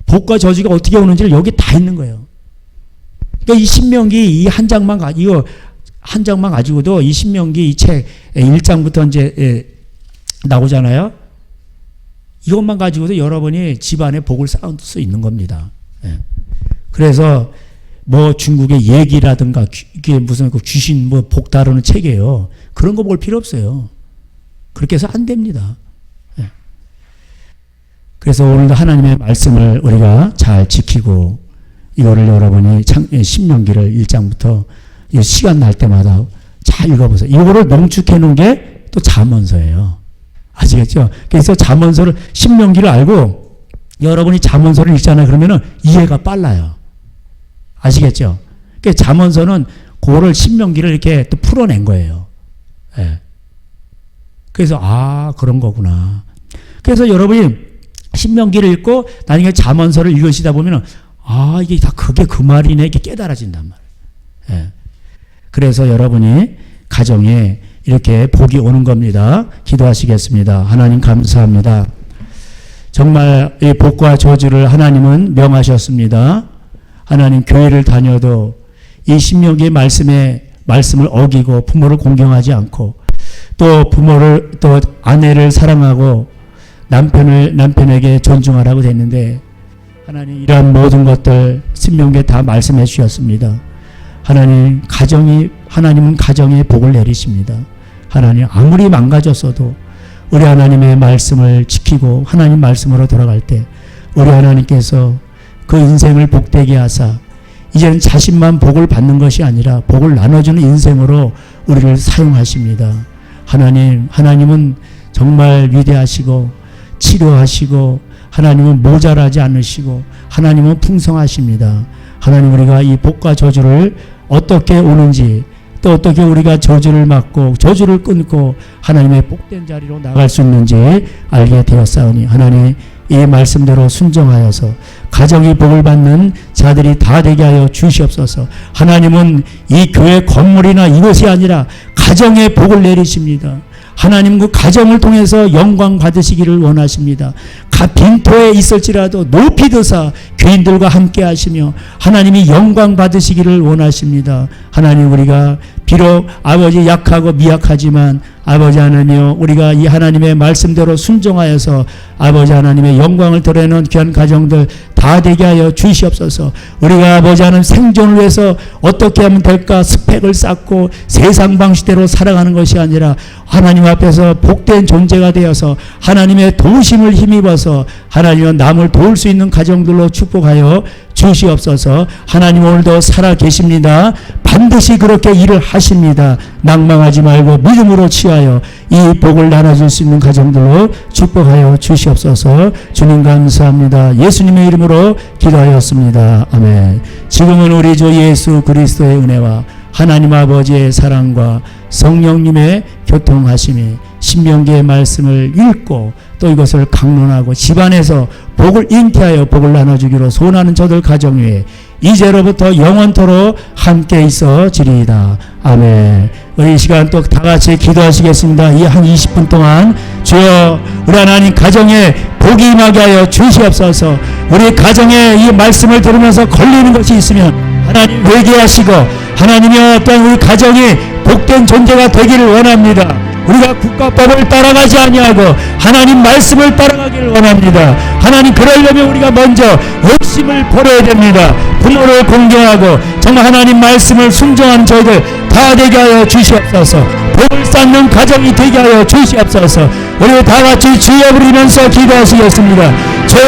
복과 저주가 어떻게 오는지를 여기 다 있는 거예요. 그러니까 이 신명기 이 한 장만 이거 한 장만 가지고도 이 신명기 이 책 1장부터 이제 나오잖아요. 이것만 가지고도 여러분이 집안에 복을 쌓을 수 있는 겁니다. 그래서 뭐 중국의 얘기라든가 이게 무슨 그 귀신 뭐 복 다루는 책이에요. 그런 거 볼 필요 없어요. 그렇게 해서 안 됩니다. 그래서 오늘도 하나님의 말씀을 우리가 잘 지키고 이거를 여러분이 신명기를 1장부터 시간 날 때마다 잘 읽어보세요. 이거를 농축해 놓은 게 또 잠언서예요. 아시겠죠? 그래서 잠언서를 신명기를 알고 여러분이 잠언서를 읽잖아요. 그러면은 이해가 빨라요. 아시겠죠? 그러니까 잠언서는 그거를 신명기를 이렇게 또 풀어낸 거예요. 그래서 그런 거구나. 그래서 여러분이 신명기를 읽고 나중에 잠언서를 읽으시다 보면은 이게 다 그게 그 말이네 이렇게 깨달아진단 말이에요. 그래서 여러분이 가정에 이렇게 복이 오는 겁니다. 기도하시겠습니다. 하나님 감사합니다. 정말 이 복과 저주를 하나님은 명하셨습니다. 하나님 교회를 다녀도 이 신명기의 말씀을 어기고 부모를 공경하지 않고 또 부모를 또 아내를 사랑하고 남편에게 존중하라고 됐는데 하나님 이러한 모든 것들 신명기에 다 말씀해 주셨습니다. 하나님은 가정에 복을 내리십니다. 하나님 아무리 망가졌어도 우리 하나님의 말씀을 지키고 하나님 말씀으로 돌아갈 때 우리 하나님께서 그 인생을 복되게 하사 이제는 자신만 복을 받는 것이 아니라 복을 나눠주는 인생으로 우리를 사용하십니다. 하나님은 정말 위대하시고 치료하시고 하나님은 모자라지 않으시고 하나님은 풍성하십니다. 하나님 우리가 이 복과 저주를 어떻게 오는지 또 어떻게 우리가 저주를 막고 저주를 끊고 하나님의 복된 자리로 나갈 수 있는지 알게 되었사오니 하나님 이 말씀대로 순종하여서 가정이 복을 받는 자들이 다 되게 하여 주시옵소서. 하나님은 이 교회 건물이나 이것이 아니라 가정에 복을 내리십니다. 하나님 그 가정을 통해서 영광 받으시기를 원하십니다. 빈토에 있을지라도 높이 드사 교인들과 함께 하시며 하나님이 영광 받으시기를 원하십니다. 하나님, 우리가 비록 아버지 약하고 미약하지만 아버지 하나님이여, 우리가 이 하나님의 말씀대로 순종하여서 아버지 하나님의 영광을 드러내는 귀한 가정들 다 되게 하여 주시옵소서. 우리가 아버지 하나님 생존을 위해서 어떻게 하면 될까 스펙을 쌓고 세상 방식대로 살아가는 것이 아니라 하나님 앞에서 복된 존재가 되어서 하나님의 도우심을 힘입어서 하나님은 남을 도울 수 있는 가정들로 축복하여 주시옵소서. 하나님 오늘도 살아 계십니다. 반드시 그렇게 일을 하십니다. 낭망하지 말고 믿음으로 취하여 이 복을 나눠줄 수 있는 가정들로 축복하여 주시옵소서. 주님 감사합니다. 예수님의 이름으로 기도하였습니다. 아멘. 지금은 우리 주 예수 그리스도의 은혜와 하나님 아버지의 사랑과 성령님의 교통하심이 신명기의 말씀을 읽고 또 이것을 강론하고 집안에서 복을 잉태하여 복을 나눠주기로 소원하는 저들 가정 위에 이제로부터 영원토록 함께 있어지리이다. 아멘. 우리 이 시간 또 다 같이 기도하시겠습니다. 이 한 20분 동안 주여 우리 하나님 가정에 복이 임하게 하여 주시옵소서. 우리 가정에 이 말씀을 들으면서 걸리는 것이 있으면 하나님 회개하시고 하나님의 어떤 우리 가정이 복된 존재가 되기를 원합니다. 우리가 국가법을 따라가지 아니하고 하나님 말씀을 따라가기를 원합니다. 하나님 그러려면 우리가 먼저 욕심을 버려야 됩니다. 부모를 공경하고 정말 하나님 말씀을 순종한 저희들 다 되게 하여 주시옵소서. 복을 쌓는 가정이 되게 하여 주시옵소서. 우리 다 같이 주여 부르면서 기도하시겠습니다. 주여